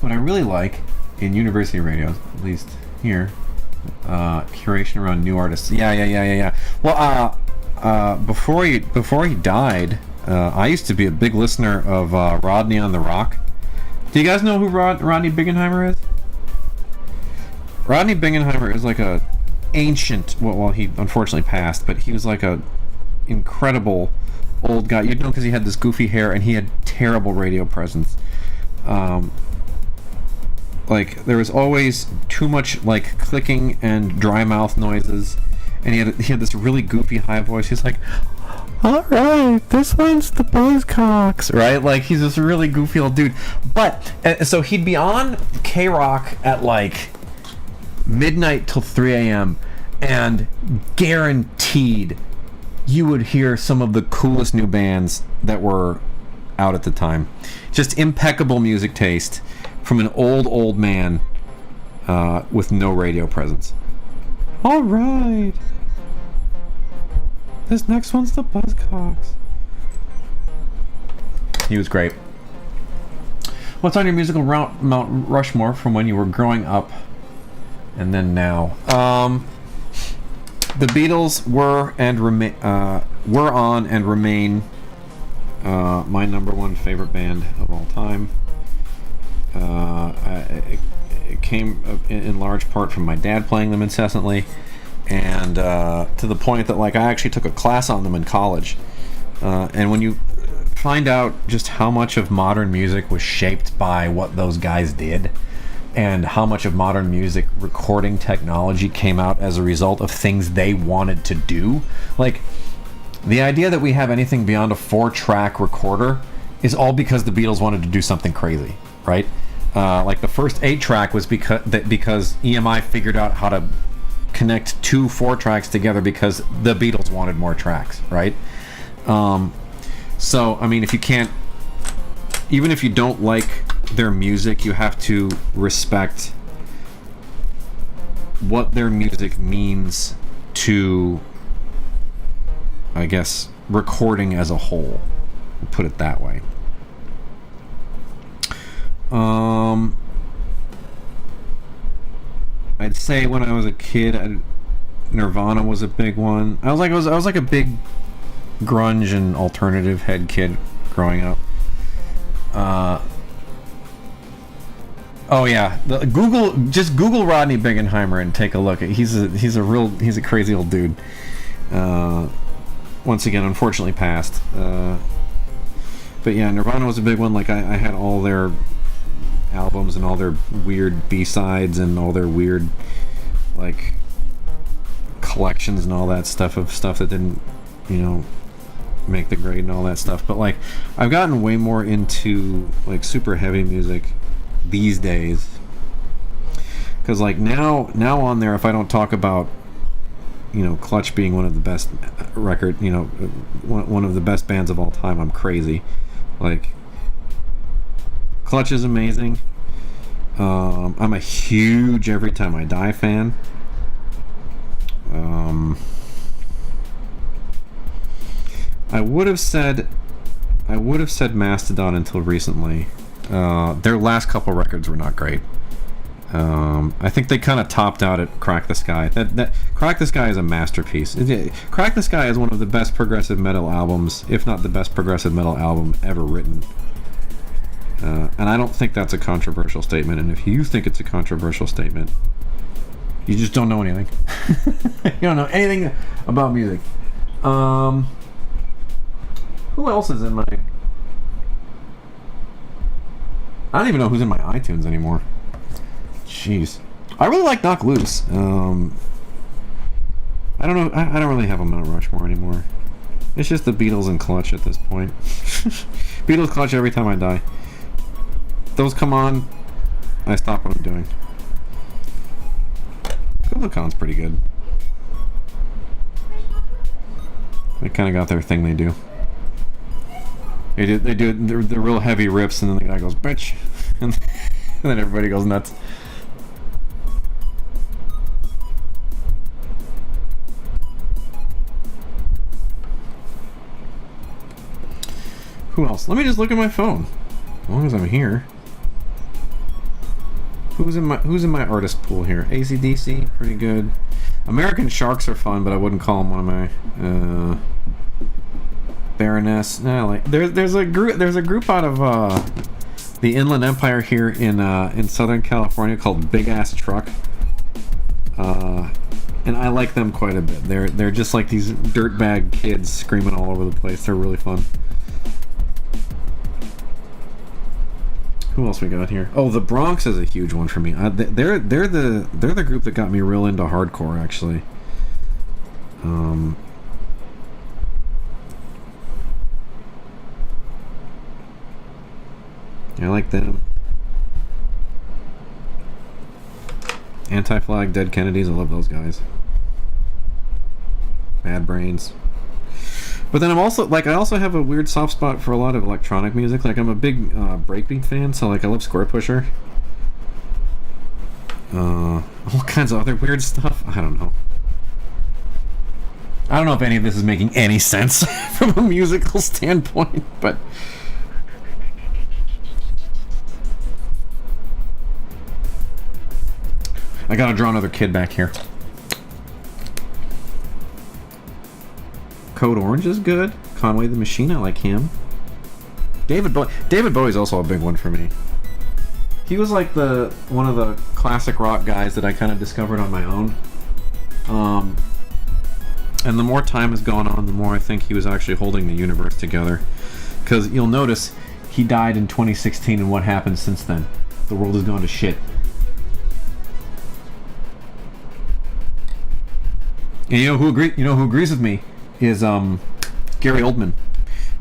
What I really like in university radios, at least here, curation around new artists. Yeah. Well, before he died, I used to be a big listener of Rodney on the Rock. Do you guys know who Rodney Bingenheimer is? Rodney Bingenheimer is like a ancient. Well, he unfortunately passed, but he was like a incredible old guy. You'd know because he had this goofy hair and he had terrible radio presence. Like there was always too much like clicking and dry mouth noises, and he had this really goofy high voice. He's like, "All right, this one's the Buzzcocks," right? Like he's this really goofy old dude. But so he'd be on K-Rock at like midnight till 3 a.m. and guaranteed you would hear some of the coolest new bands that were out at the time. Just impeccable music taste from an old man with no radio presence. All right, this next one's the Buzzcocks. He was great. What's on your musical Mount Rushmore from when you were growing up and then now? The Beatles were on and remain my number one favorite band of all time. It came in large part from my dad playing them incessantly, and to the point that like I actually took a class on them in college. And when you find out just how much of modern music was shaped by what those guys did, and how much of modern music recording technology came out as a result of things they wanted to do, like the idea that we have anything beyond a 4-track recorder is all because the Beatles wanted to do something crazy, right? Like the first 8-track was because EMI figured out how to connect 2 4-tracks together because the Beatles wanted more tracks, right? So I mean, if you can't, even if you don't like their music, you have to respect what their music means to, I guess, recording as a whole. Put it that way. I'd say when I was a kid, Nirvana was a big one. I was like a big grunge and alternative head kid growing up. Oh yeah, just Google Rodney Bingenheimer and take a look. He's a crazy old dude. Once again, unfortunately passed. But yeah, Nirvana was a big one. Like I had all their albums and all their weird B-sides and all their weird like collections and all that stuff that didn't, make the grade and all that stuff. But like I've gotten way more into like super heavy music these days, because like now on there, if I don't talk about Clutch being one of the best one of the best bands of all time, I'm crazy. Like Clutch is amazing. I'm a huge Every Time I Die fan. I would have said Mastodon until recently. Their last couple records were not great. I think they kind of topped out at Crack the Sky. That Crack the Sky is a masterpiece. Crack the Sky is one of the best progressive metal albums, if not the best progressive metal album ever written. And I don't think that's a controversial statement. And if you think it's a controversial statement, you just don't know anything. You don't know anything about music. Who else is in my... I don't even know who's in my iTunes anymore. Jeez. I really like Knock Loose. I don't know. I don't really have a Mount Rushmore anymore. It's just the Beatles and Clutch at this point. Beatles, Clutch every time I die. Those come on, I stop what I'm doing. Kublai pretty good. They kind of got their thing they do. They do the real heavy riffs, and then the guy goes, bitch. And then everybody goes nuts. Who else? Let me just look at my phone. As long as I'm here. Who's in my artist pool here? AC/DC, pretty good. American Sharks are fun, but I wouldn't call them one of my Baroness. No, like there's a group out of the Inland Empire here in Southern California called Big Ass Truck. And I like them quite a bit. They're just like these dirtbag kids screaming all over the place. They're really fun. Who else we got here? Oh, the Bronx is a huge one for me. They're the group that got me real into hardcore, actually. I like them. Anti-Flag, Dead Kennedys, I love those guys. Bad Brains. But then I also have a weird soft spot for a lot of electronic music. Like, I'm a big breakbeat fan, so like I love Square Pusher. All kinds of other weird stuff. I don't know. I don't know if any of this is making any sense from a musical standpoint, but I gotta draw another kid back here. Code Orange is good. Conway the Machine, I like him. David Bowie's also a big one for me. He was like one of the classic rock guys that I kind of discovered on my own. And the more time has gone on, the more I think he was actually holding the universe together. Because you'll notice he died in 2016, and what happened since then? The world has gone to shit. And you know who agrees with me is Gary Oldman.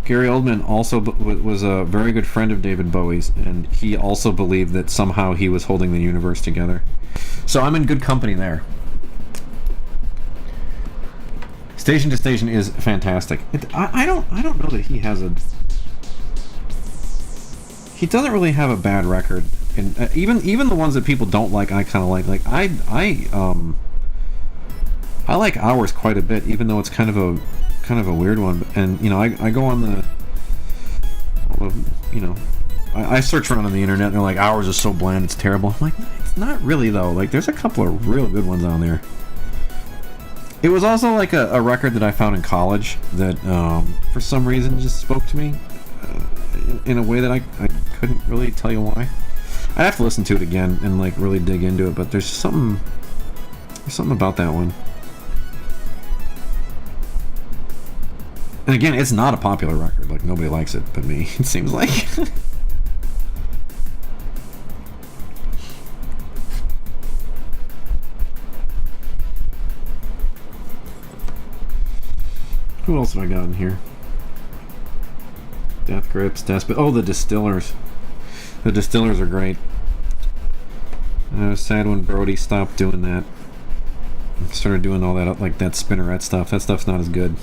Gary Oldman also was a very good friend of David Bowie's, and he also believed that somehow he was holding the universe together. So I'm in good company there. Station to Station is fantastic. I don't know that he has a... He doesn't really have a bad record, and even the ones that people don't like, I kind of like. Like I like Hours quite a bit, even though it's kind of a weird one. And you know, I go on the, you know, I search around on the internet, and they're like, Hours is so bland, it's terrible. I'm like, it's not really though. Like, there's a couple of real good ones on there. It was also like a record that I found in college that for some reason just spoke to me in a way that I couldn't really tell you why. I'd have to listen to it again and like really dig into it, but there's something about that one. And again, it's not a popular record. Like, nobody likes it but me, it seems like. Who else have I got in here? Death Grips, Despot. Oh, the Distillers. The Distillers are great. I was sad when Brody stopped doing that. Started doing all that, like that Spinneret stuff. That stuff's not as good.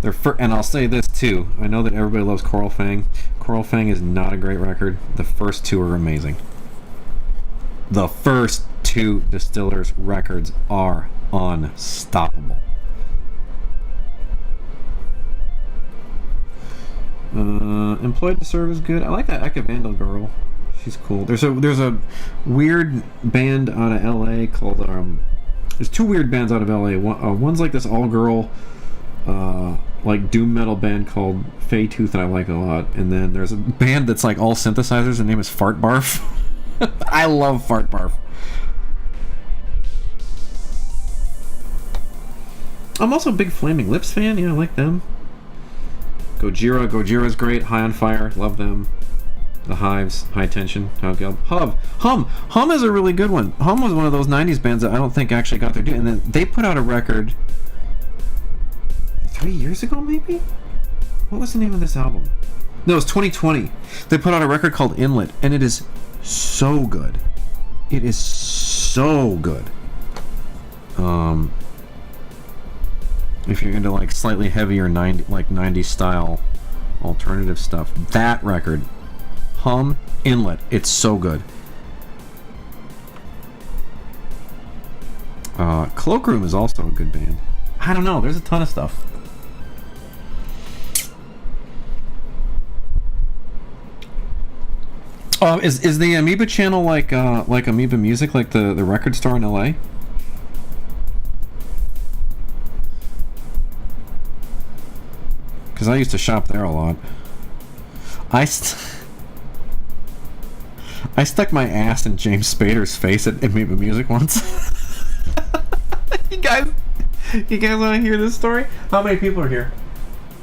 And I'll say this too. I know that everybody loves Coral Fang. Coral Fang is not a great record. The first two are amazing. The first two Distillers records are unstoppable. Employed to Serve is good. I like that Eka Vandal girl. She's cool. There's a weird band out of LA called there's two weird bands out of LA. One's like this all girl like doom metal band called Fey Tooth that I like a lot, and then there's a band that's like all synthesizers. The name is Fart Barf. I love Fart Barf. I'm also a big Flaming Lips fan. Yeah, I like them. Gojira's great. High on Fire, love them. The Hives, High Tension, Hum is a really good one. Hum was one of those 90s bands that I don't think actually got their due, and then they put out a record 3 years ago, maybe? What was the name of this album? No, it was 2020. They put out a record called Inlet, and it is so good. It is so good. If you're into like slightly heavier 90s style alternative stuff, that record, Hum, Inlet, it's so good. Cloakroom is also a good band. I don't know, there's a ton of stuff. Is the Amoeba channel like Amoeba Music, like the record store in LA? Because I used to shop there a lot. I stuck my ass in James Spader's face at Amoeba Music once. You guys want to hear this story? How many people are here?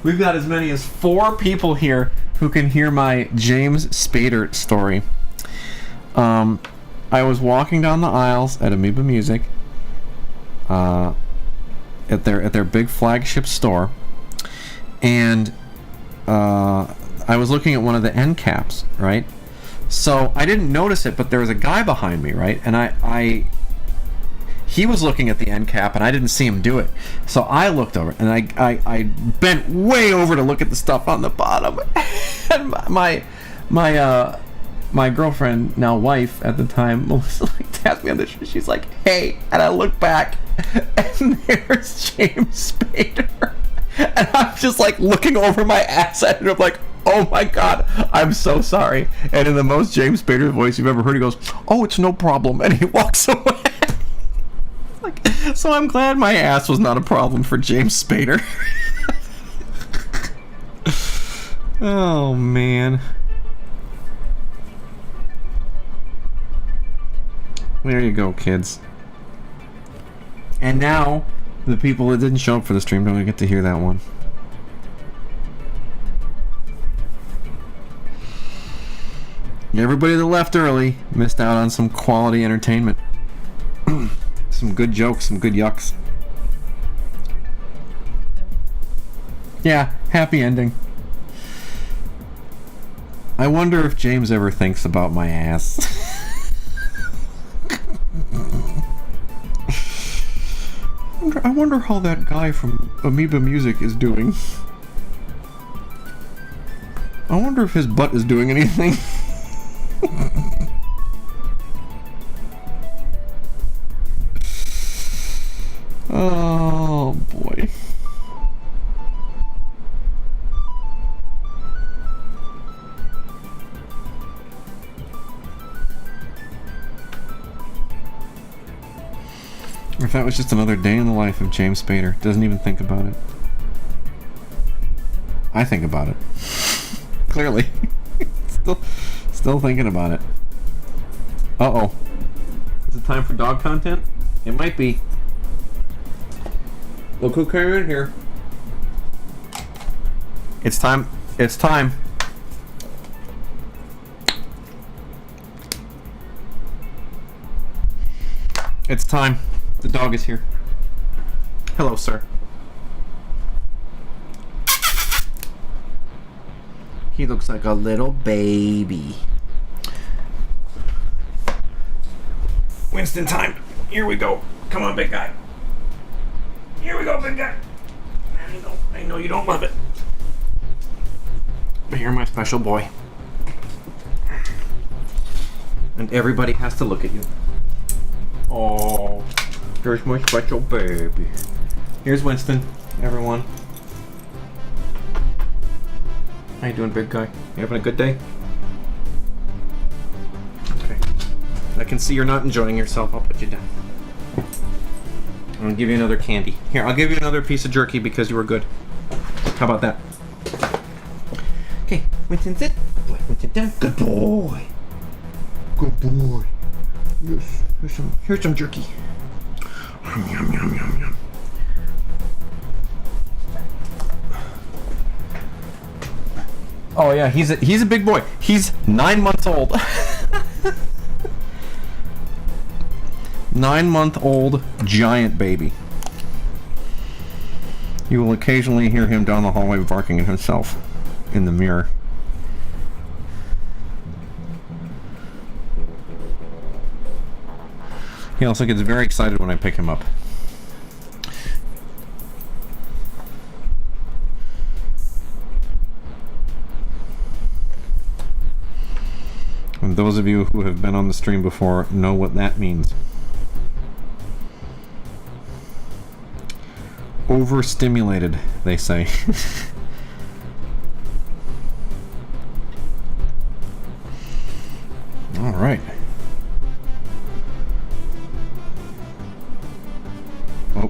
We've got as many as 4 people here who can hear my James Spader story. I was walking down the aisles at Amoeba Music, at their big flagship store, and I was looking at one of the end caps, right? So I didn't notice it, but there was a guy behind me, right? And he was looking at the end cap, and I didn't see him do it. So I looked over, and I bent way over to look at the stuff on the bottom. And my girlfriend, now wife at the time, Melissa, like, tapped me on the shoulder. She's like, "Hey," and I look back, and there's James Spader. And I'm just like looking over my ass at it. I'm like, "Oh my god, I'm so sorry." And in the most James Spader voice you've ever heard, he goes, "Oh, it's no problem," and he walks away. Like, so I'm glad my ass was not a problem for James Spader. Oh man. There you go, kids. And now, the people that didn't show up for the stream don't get to hear that one. Everybody that left early missed out on some quality entertainment. Some good jokes, some good yucks. Yeah, happy ending. I wonder if James ever thinks about my ass. I wonder how that guy from Amoeba Music is doing. I wonder if his butt is doing anything. Oh boy. If that was just another day in the life of James Spader. Doesn't even think about it. I think about it. Clearly. Still thinking about it. Uh-oh. Is it time for dog content? It might be. Look who came in here. It's time. It's time. It's time. The dog is here. Hello, sir. He looks like a little baby. Winston time. Here we go. Come on, big guy. Here we go, big guy. I know you don't love it. But you're my special boy. And everybody has to look at you. Oh, there's my special baby. Here's Winston, everyone. How you doing, big guy? You having a good day? Okay. I can see you're not enjoying yourself. I'll put you down. I'm gonna give you another candy. Here, I'll give you another piece of jerky because you were good. How about that? Okay, Winston, sit. Boy, Winston, down. Good boy. Good boy. Yes. Here's some jerky. Yum, yum, yum, yum, yum. Oh yeah, he's a big boy. He's 9 months old. 9-month-old giant baby. You will occasionally hear him down the hallway barking at himself in the mirror. He also gets very excited when I pick him up. And those of you who have been on the stream before know what that means. Overstimulated, they say. All right. Oh,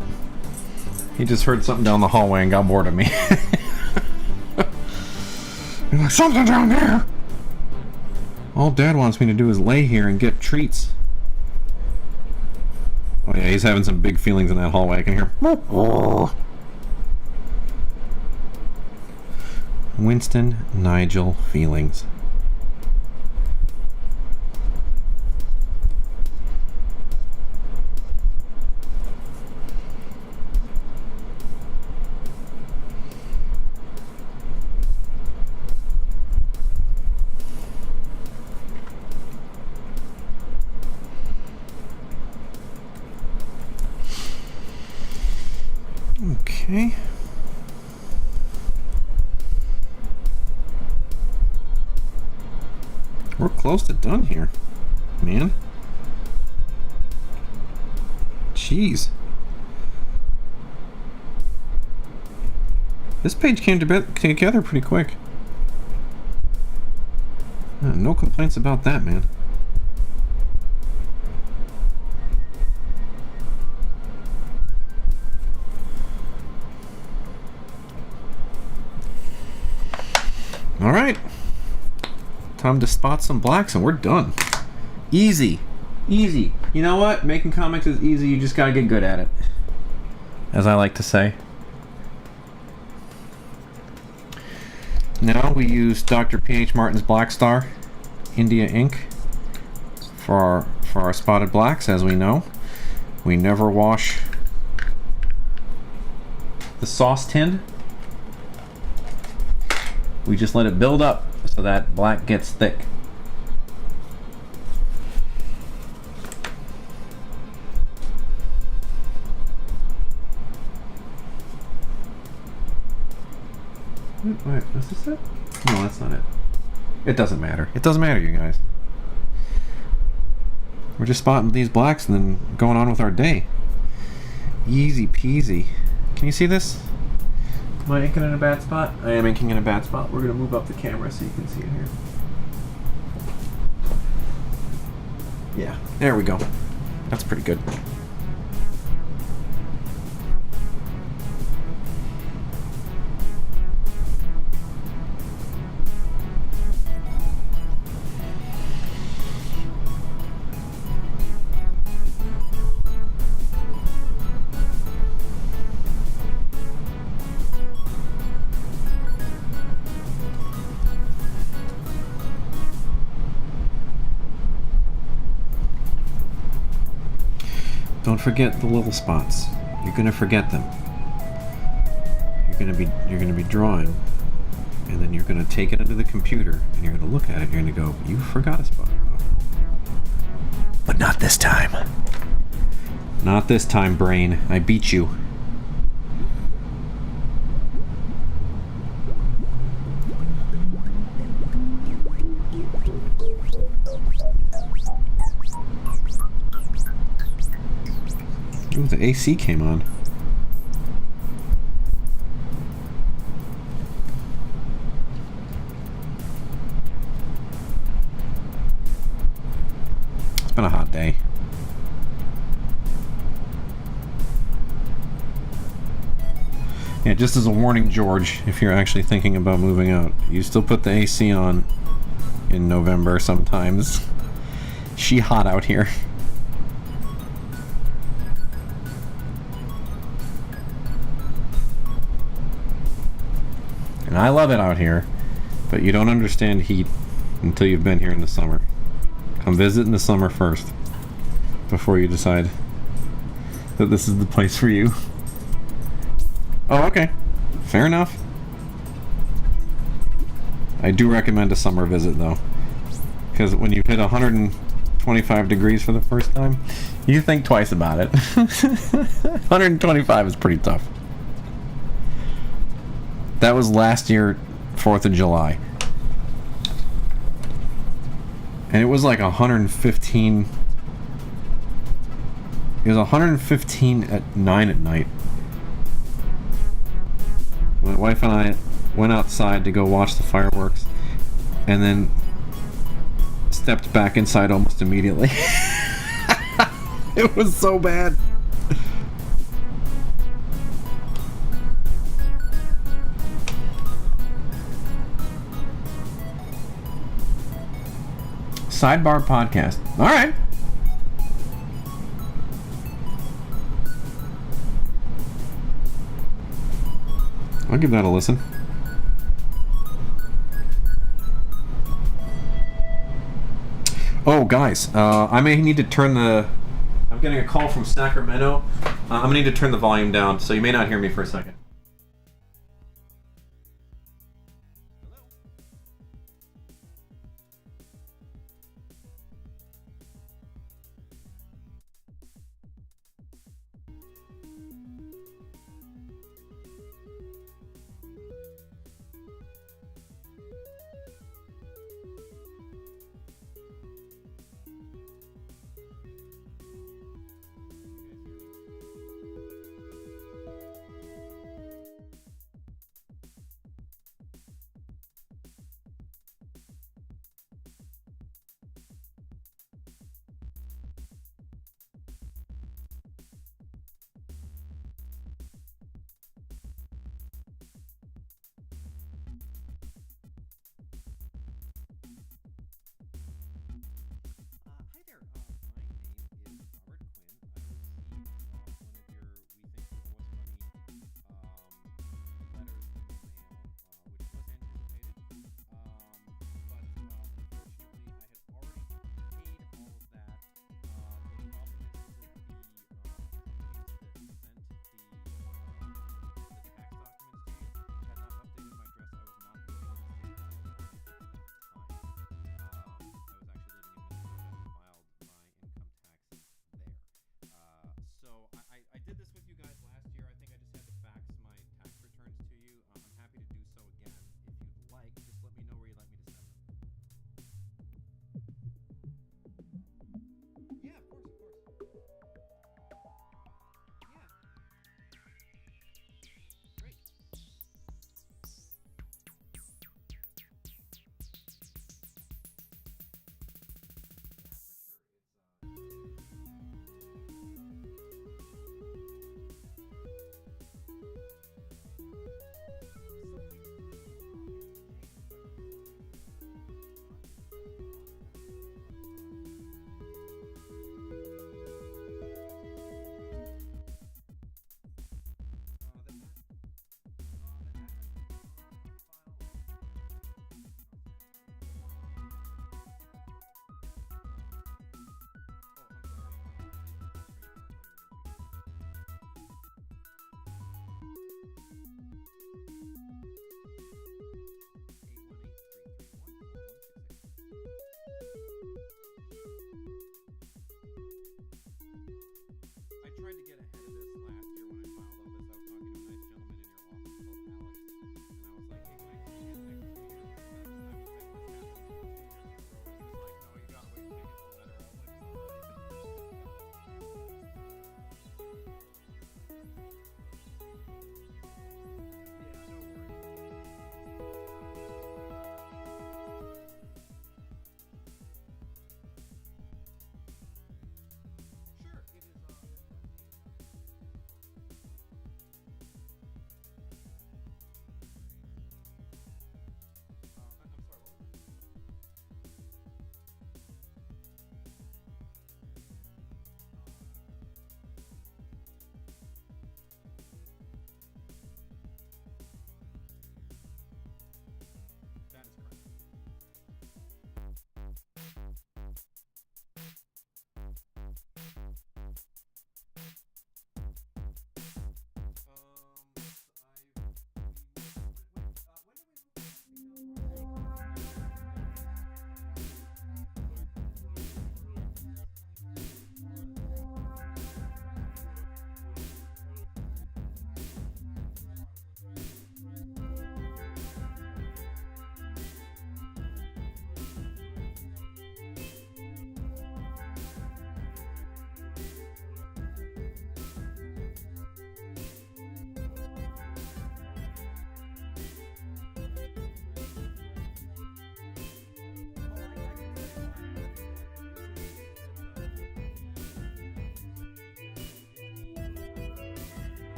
he just heard something down the hallway and got bored of me. He's like, something down there. All Dad wants me to do is lay here and get treats. Oh yeah, he's having some big feelings in that hallway. I can hear. Winston Nigel feelings. Okay. We're close to done here, man. Jeez. This page came together pretty quick. No complaints about that, man. All right, time to spot some blacks and we're done. Easy, easy. You know what? Making comics is easy. You just gotta get good at it, as I like to say. Now we use Dr. P.H. Martin's Black Star India ink for our spotted blacks. As we know, we never wash the sauce tin. We just let it build up so that black gets thick. Wait, is this it? No, that's not it. It doesn't matter. It doesn't matter, you guys. We're just spotting these blacks and then going on with our day. Easy peasy. Can you see this? Am I inking in a bad spot? I am inking in a bad spot. We're going to move up the camera so you can see it here. Yeah, there we go. That's pretty good. Don't forget the little spots. You're gonna forget them. You're gonna be drawing, and then you're gonna take it into the computer, and you're gonna look at it, and you're gonna go, you forgot a spot. But not this time. Not this time, brain. I beat you. Ooh, the AC came on. been a hot day. Yeah, just as a warning, George, if you're actually thinking about moving out, you still put the AC on in November sometimes. She hot out here. And I love it out here, but you don't understand heat until you've been here in the summer. Come visit in the summer first, before you decide that this is the place for you. Oh, okay. Fair enough. I do recommend a summer visit, though. Because when you hit 125 degrees for the first time, you think twice about it. 125 is pretty tough. That was last year, 4th of July. And it was like 115. It was 115 at 9 at night. My wife and I went outside to go watch the fireworks, and then stepped back inside almost immediately. It was so bad. Sidebar podcast. All right. I'll give that a listen. Oh, guys, I may need to turn the... I'm getting a call from Sacramento. I'm going to need to turn the volume down, so you may not hear me for a second.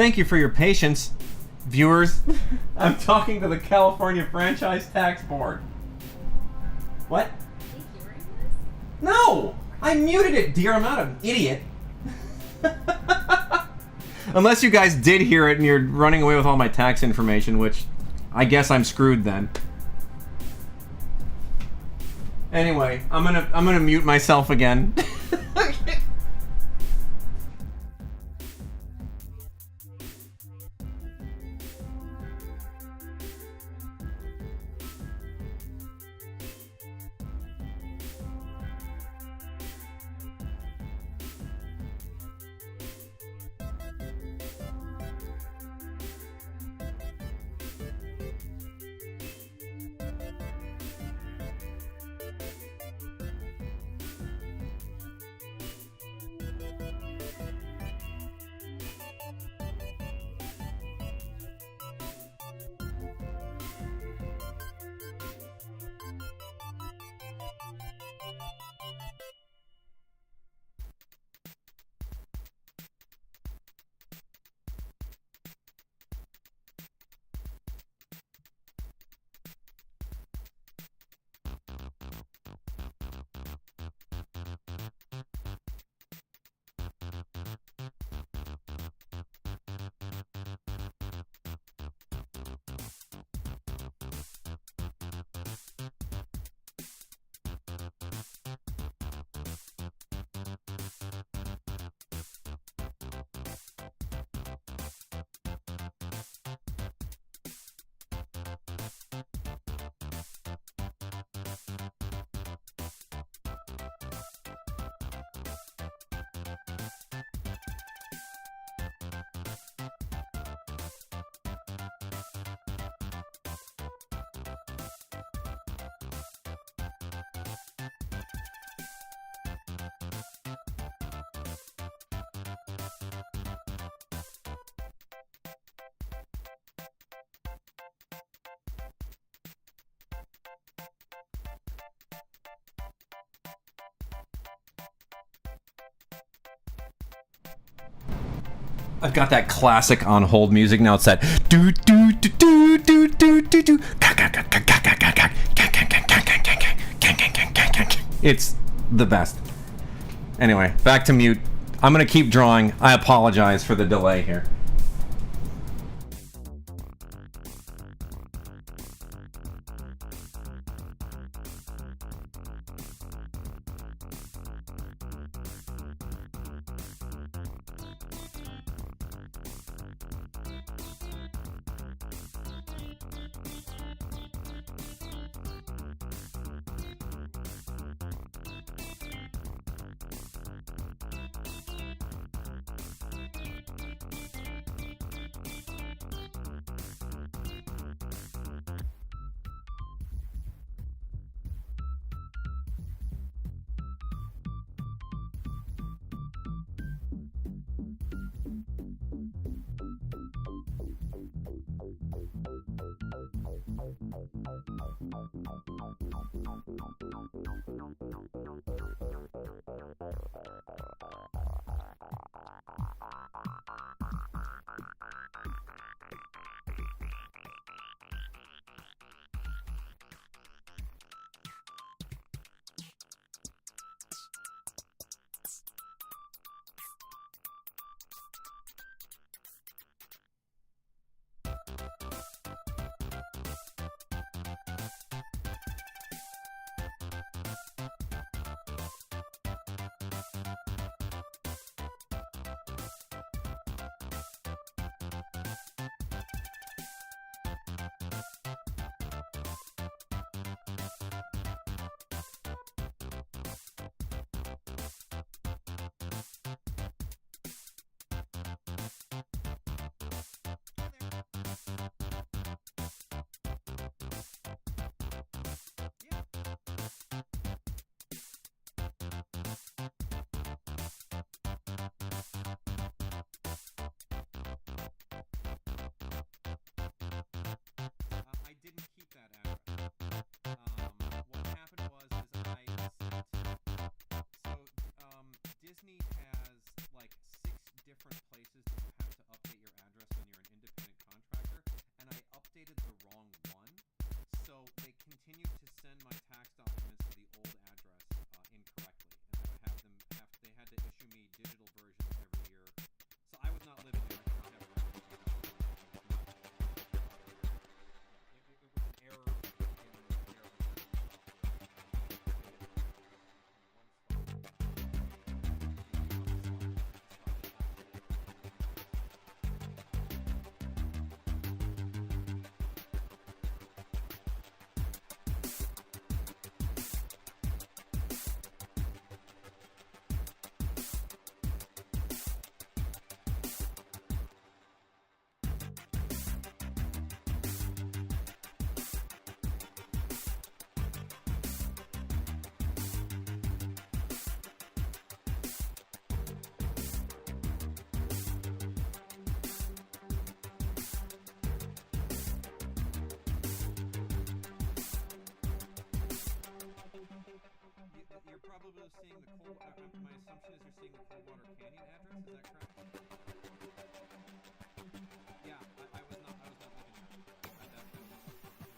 Thank you for your patience, viewers. I'm talking to the California Franchise Tax Board. What? No! I muted it, dear. I'm not an idiot. Unless you guys did hear it and you're running away with all my tax information, which I guess I'm screwed then. Anyway, I'm gonna mute myself again. I've got that classic on hold music now. It's that do do do do do do do do. It's the best. Anyway, back to mute. I'm gonna keep drawing. I apologize for the delay here. little bit of seeing the cold. My assumption is you're seeing the Coldwater Canyon address. Is that correct? Yeah, I was not. I was not looking at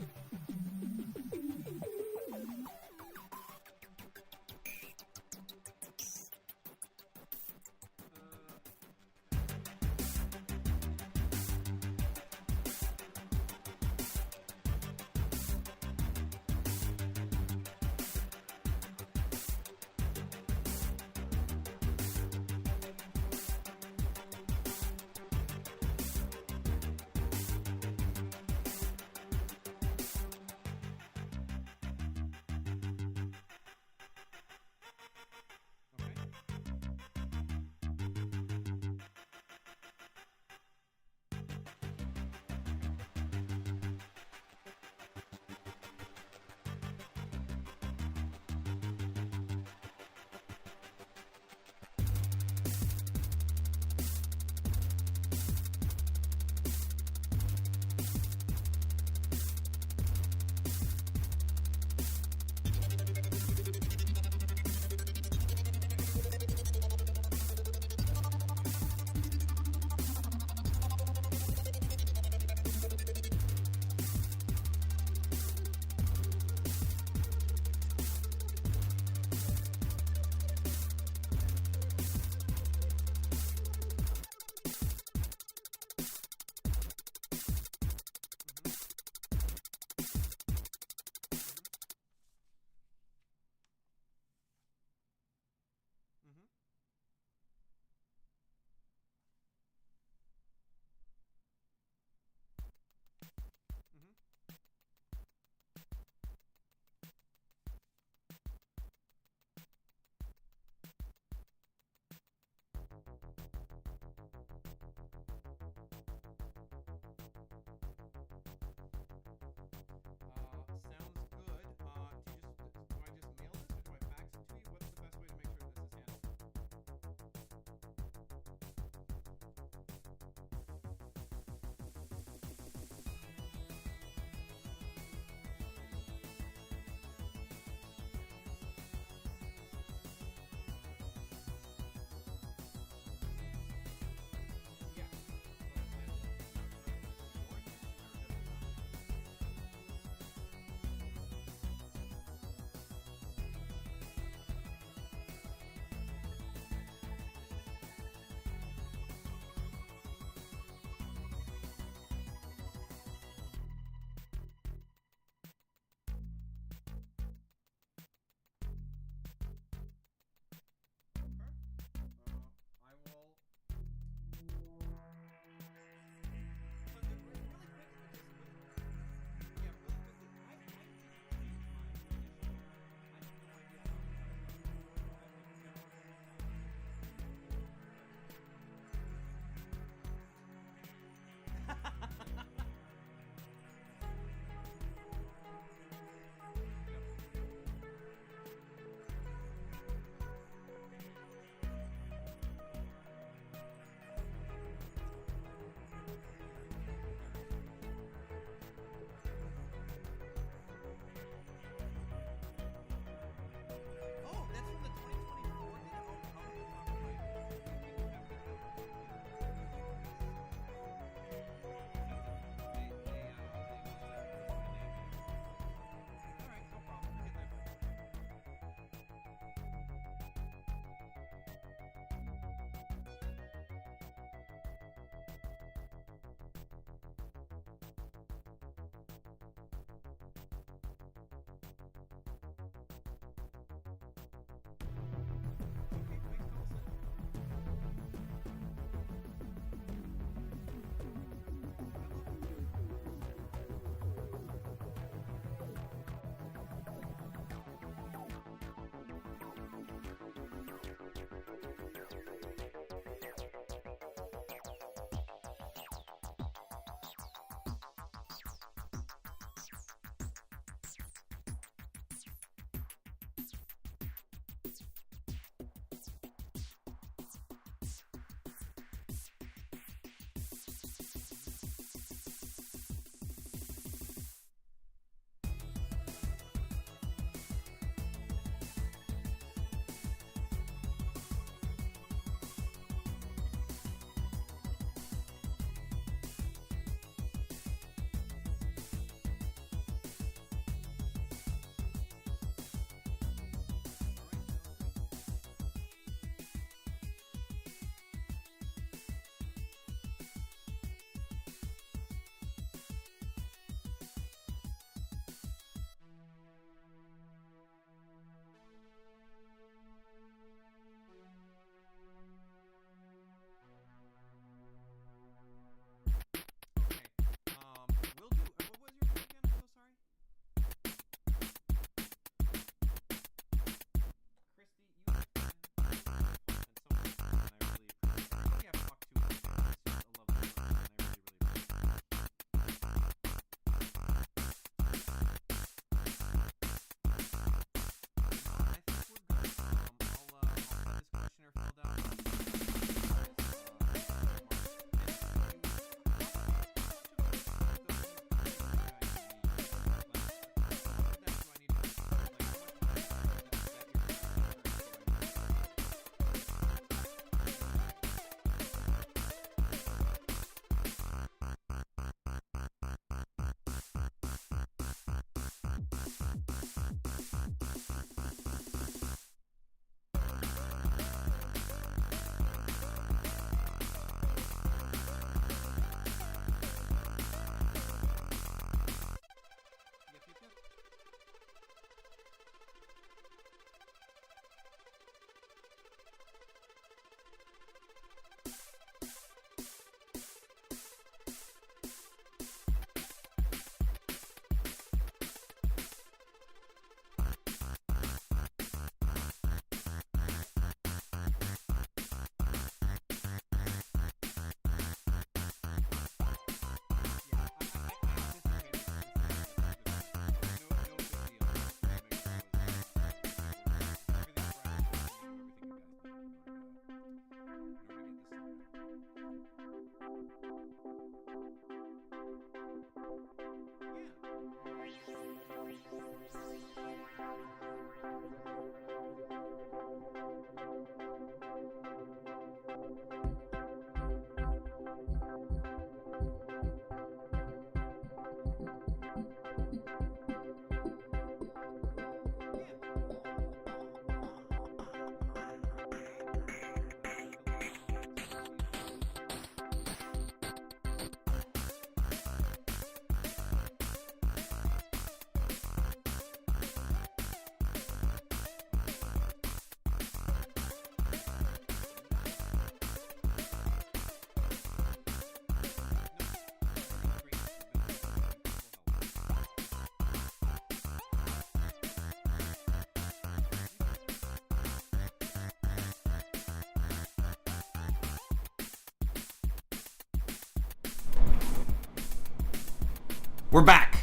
We're back.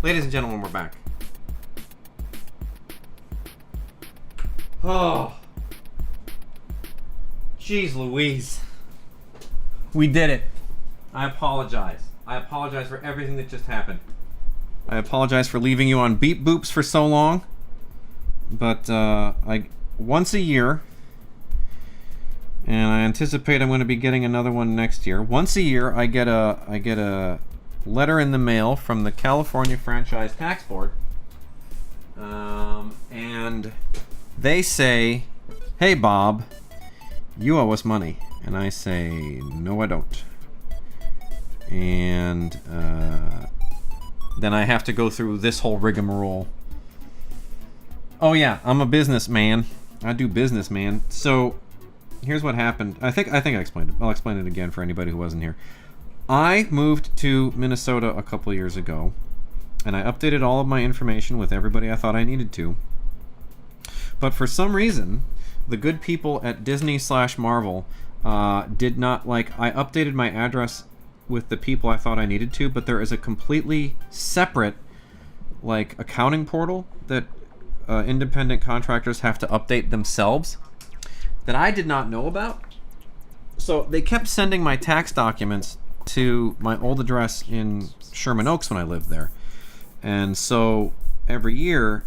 Ladies and gentlemen, we're back. Oh. Jeez Louise. We did it. I apologize. I apologize for everything that just happened. I apologize for leaving you on beep boops for so long. But once a year, and I anticipate I'm going to be getting another one next year. Once a year, I get a letter in the mail from the California Franchise Tax Board, and they say, "Hey Bob, you owe us money," and I say, "No, I don't." And then I have to go through this whole rigmarole. Oh yeah, I'm a businessman. I do business, man. So here's what happened. I think I explained it. I'll explain it again for anybody who wasn't here. I moved to Minnesota a couple years ago, and I updated all of my information with everybody I thought I needed to. But for some reason, the good people at Disney/Marvel did not like. I updated my address with the people I thought I needed to, but there is a completely separate like accounting portal that independent contractors have to update themselves that I did not know about. So they kept sending my tax documents to my old address in Sherman Oaks when I lived there. And so every year,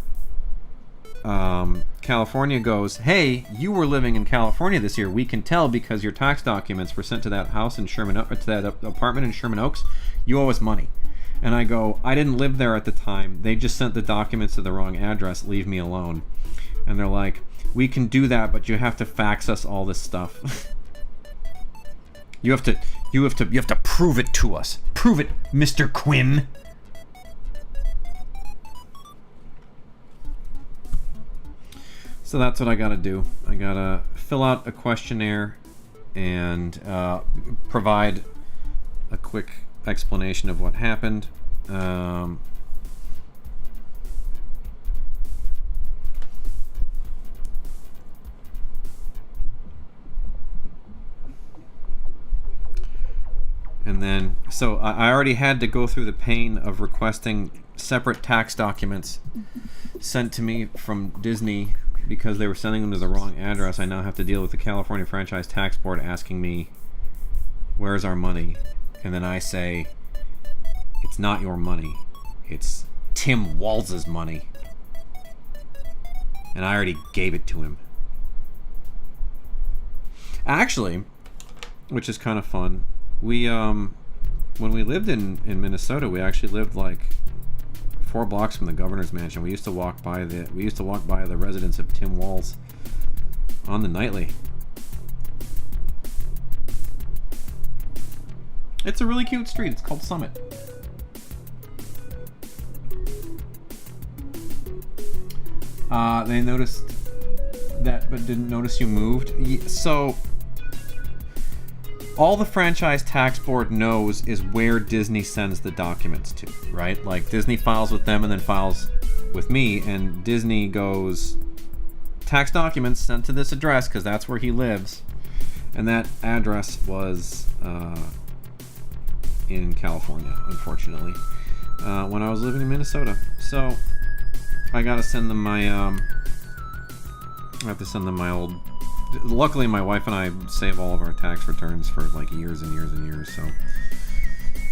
California goes, "Hey, you were living in California this year. We can tell because your tax documents were sent to that house in Sherman, to that apartment in Sherman Oaks. You owe us money." And I go, "I didn't live there at the time. They just sent the documents to the wrong address. Leave me alone." And they're like, "We can do that, but you have to fax us all this stuff." You have to prove it to us. Prove it, Mr. Quinn. So that's what I gotta do. I gotta fill out a questionnaire and provide a quick explanation of what happened. And then, so I already had to go through the pain of requesting separate tax documents sent to me from Disney because they were sending them to the wrong address. I now have to deal with the California Franchise Tax Board asking me, "Where's our money?" And then I say, "It's not your money. It's Tim Walz's money. And I already gave it to him." Actually, which is kind of fun, we when we lived in Minnesota, we actually lived like 4 blocks from the governor's mansion. We used to walk by the residence of Tim Walz on the nightly. It's a really cute street. It's called Summit. They noticed that, but didn't notice you moved. So all the Franchise Tax Board knows is where Disney sends the documents to, right? Like Disney files with them and then files with me, and Disney goes, "Tax documents sent to this address," because that's where he lives. And that address was in California, unfortunately, when I was living in Minnesota. So I gotta send them my I have to send them my old. Luckily, my wife and I save all of our tax returns for like years and years and years, so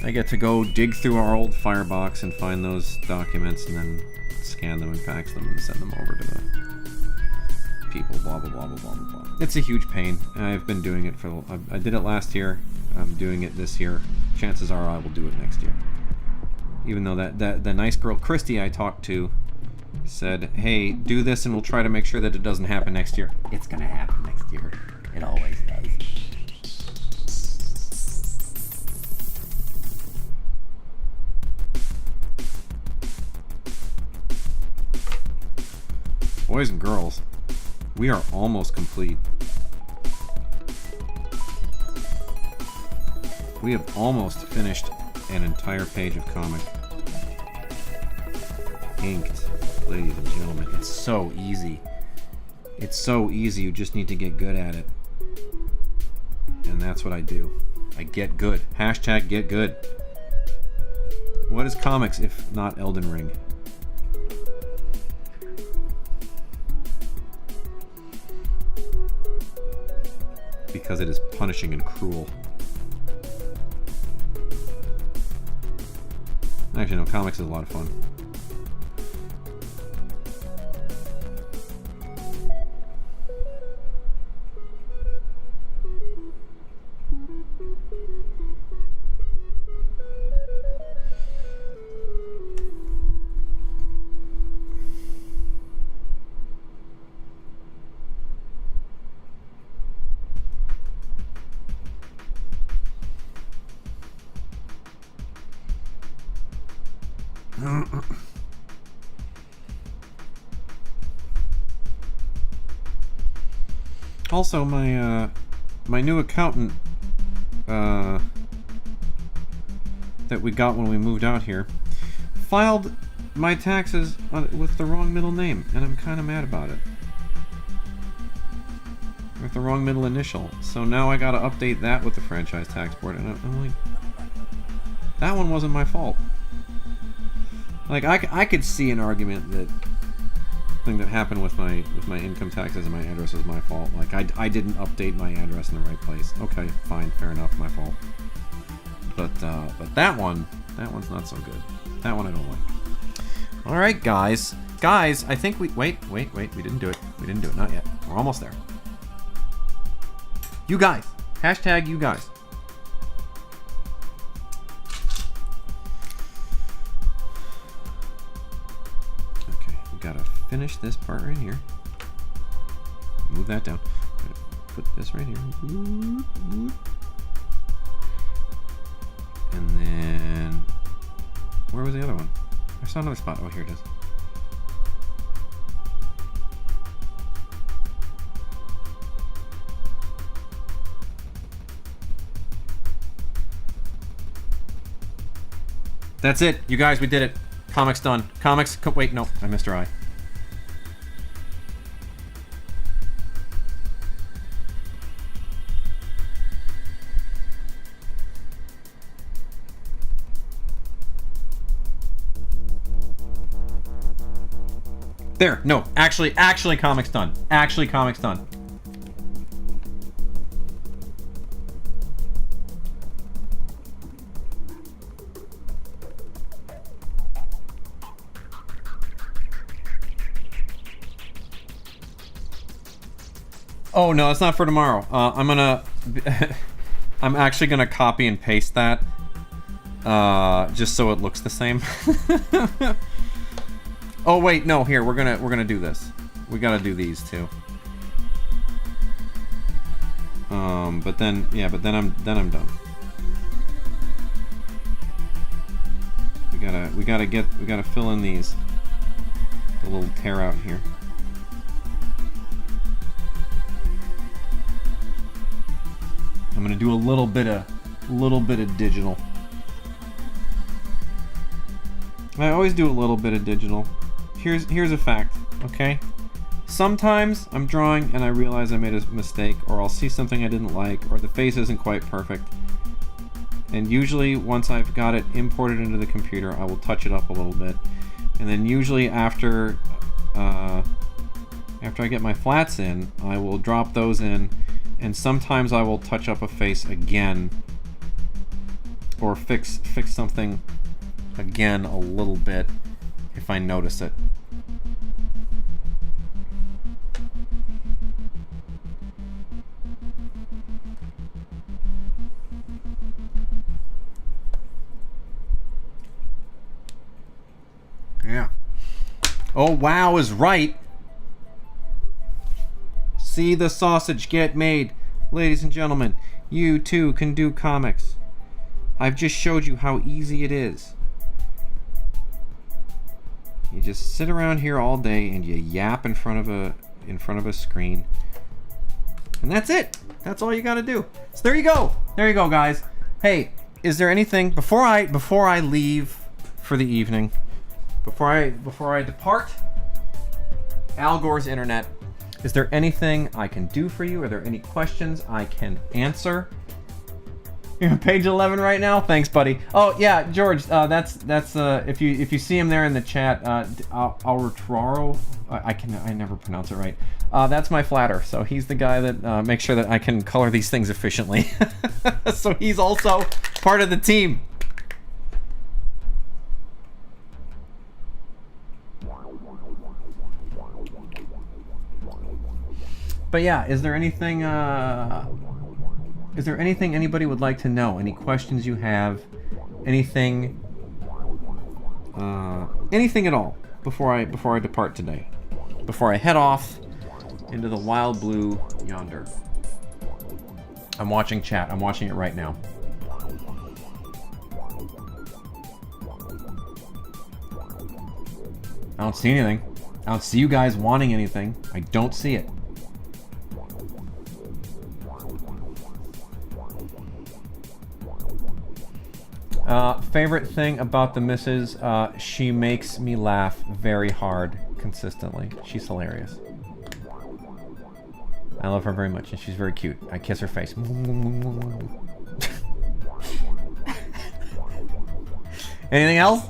I get to go dig through our old firebox and find those documents and then scan them and fax them and send them over to the people, blah, blah, blah, blah, blah, blah, blah. It's a huge pain. I've been doing it I did it last year. I'm doing it this year. Chances are I will do it next year. Even though the nice girl Christy I talked to said, "Hey, do this and we'll try to make sure that it doesn't happen next year." It's gonna happen next year. It always does. Boys and girls, we are almost complete. We have almost finished an entire page of comic. Inked. Ladies and gentlemen, it's so easy. It's so easy, you just need to get good at it. And that's what I do. I get good. Hashtag get good. What is comics if not Elden Ring? Because it is punishing and cruel. Actually, no, comics is a lot of fun. Also, my new accountant that we got when we moved out here filed my taxes with the wrong middle name, and I'm kind of mad about it. With the wrong middle initial. So now I gotta update that with the franchise tax board, and I'm like, that one wasn't my fault. Like, I could see an argument that thing that happened with my income taxes and my address is my fault. Like, I didn't update my address in the right place. Okay, fine, fair enough, my fault. But that one's not so good. That one I don't like. All right, guys, I think we wait. We didn't do it. Not yet. We're almost there. You guys, hashtag you guys. Gotta finish this part right here. Move that down. Put this right here. And then... where was the other one? I saw another spot. Oh, here it is. That's it. You guys, we did it. Comics done. Comics... wait, no. I missed her eye. There. No. Actually, comics done. Actually, comics done. Oh no, it's not for tomorrow. I'm actually gonna copy and paste that, just so it looks the same. Oh wait, no. Here, we're gonna do this. We gotta do these too. But then I'm done. We gotta fill in these. The little tear out here. I'm gonna do a little bit of digital. I always do a little bit of digital. Here's a fact, okay? Sometimes I'm drawing and I realize I made a mistake, or I'll see something I didn't like, or the face isn't quite perfect. And usually once I've got it imported into the computer, I will touch it up a little bit. And then usually after I get my flats in, I will drop those in. And sometimes I will touch up a face again, or fix something again a little bit if I notice it. Yeah. Oh, wow is right. See the sausage get made. Ladies and gentlemen, you too can do comics. I've just showed you how easy it is. You just sit around here all day and you yap in front of a screen. And that's it. That's all you got to do. So there you go. There you go, guys. Hey, is there anything before I leave for the evening, before I depart Al Gore's internet? Is there anything I can do for you? Are there any questions I can answer? You're on page 11 right now. Thanks, buddy. Oh yeah, George. That's if you see him there in the chat, Alretraro. I never pronounce it right. That's my flatter. So he's the guy that makes sure that I can color these things efficiently. So he's also part of the team. But yeah, is there anything anybody would like to know? Any questions you have? Anything at all before I depart today? Before I head off into the wild blue yonder. I'm watching chat. I'm watching it right now. I don't see anything. I don't see you guys wanting anything. I don't see it. Favorite thing about the missus, she makes me laugh very hard consistently. She's hilarious. I love her very much, and she's very cute. I kiss her face. Anything else?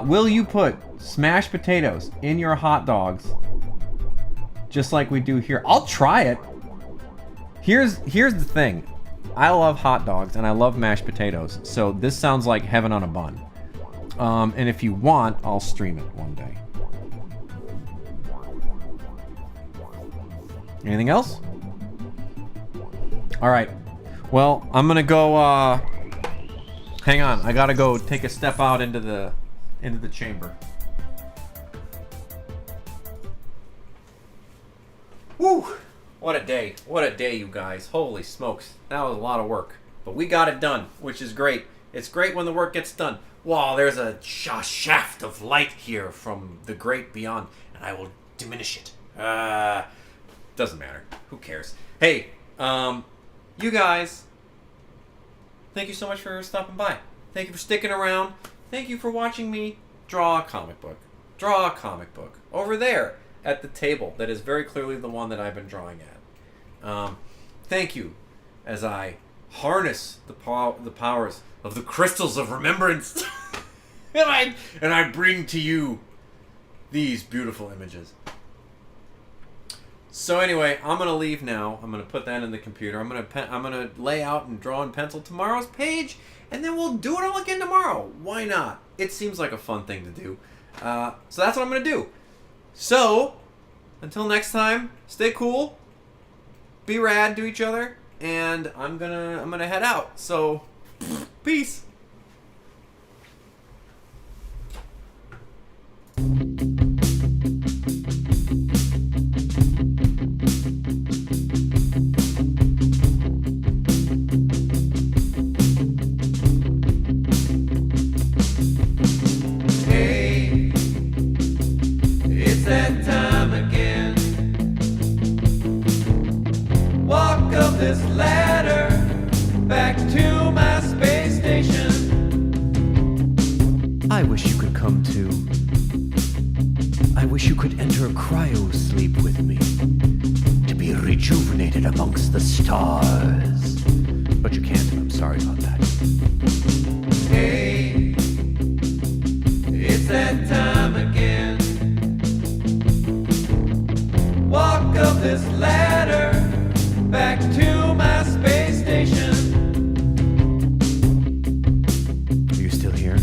Will you put smashed potatoes in your hot dogs just like we do here? I'll try it. Here's the thing. I love hot dogs and I love mashed potatoes, so this sounds like heaven on a bun. And if you want, I'll stream it one day. Anything else? All right. Well, I'm gonna go. Hang on, I gotta go take a step out into the chamber. Woo! What a day. What a day, you guys. Holy smokes. That was a lot of work. But we got it done, which is great. It's great when the work gets done. Wow, there's a shaft of light here from the great beyond, and I will diminish it. Doesn't matter. Who cares? Hey, you guys, thank you so much for stopping by. Thank you for sticking around. Thank you for watching me draw a comic book. Draw a comic book. Over there at the table that is very clearly the one that I've been drawing at. Thank you as I harness the powers of the crystals of remembrance and I bring to you these beautiful images. So anyway, I'm gonna leave now. I'm gonna put that in the computer. I'm gonna lay out and draw in pencil tomorrow's page, and then we'll do it all again tomorrow. Why not? It seems like a fun thing to do. So that's what I'm gonna do. So until next time, stay cool, be rad to each other, and I'm gonna head out. So peace. That time again. Walk up this ladder back to my space station. I wish you could come too. I wish you could enter cryo sleep with me, to be rejuvenated amongst the stars. But you can't, and I'm sorry about that. Hey, it's that time again. Walk up this ladder back to my space station. Are you still here?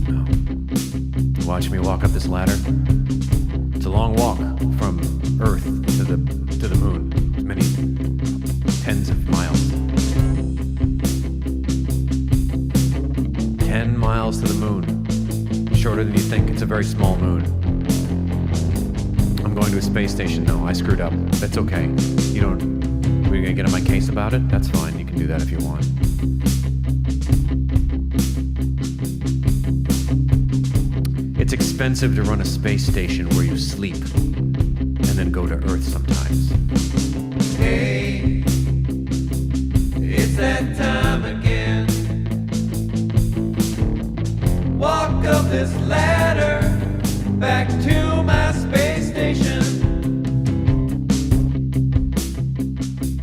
No. Watch me walk up this ladder. It's a long walk from Earth to the moon. Many tens of miles. 10 miles to the moon. Shorter than you think. It's a very small moon. I'm going to a space station though. I screwed up. That's okay. We're gonna get on my case about it? That's fine. You can do that if you want. It's expensive to run a space station where you sleep and then go to Earth sometimes. Hey, it's that time again. Walk up this ladder back to my space station.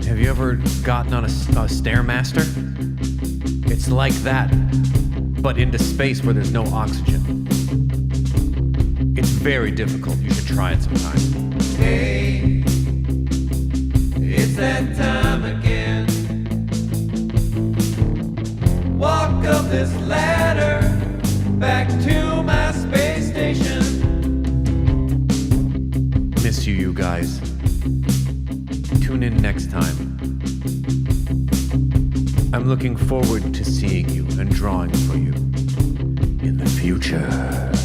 Have you ever gotten on a Stairmaster? It's like that, but into space where there's no oxygen. It's very difficult. You should try it sometime. Hey, it's that time again. Walk up this ladder back to my space station. Miss you guys. Tune in next time. I'm looking forward to seeing you and drawing for you in the future.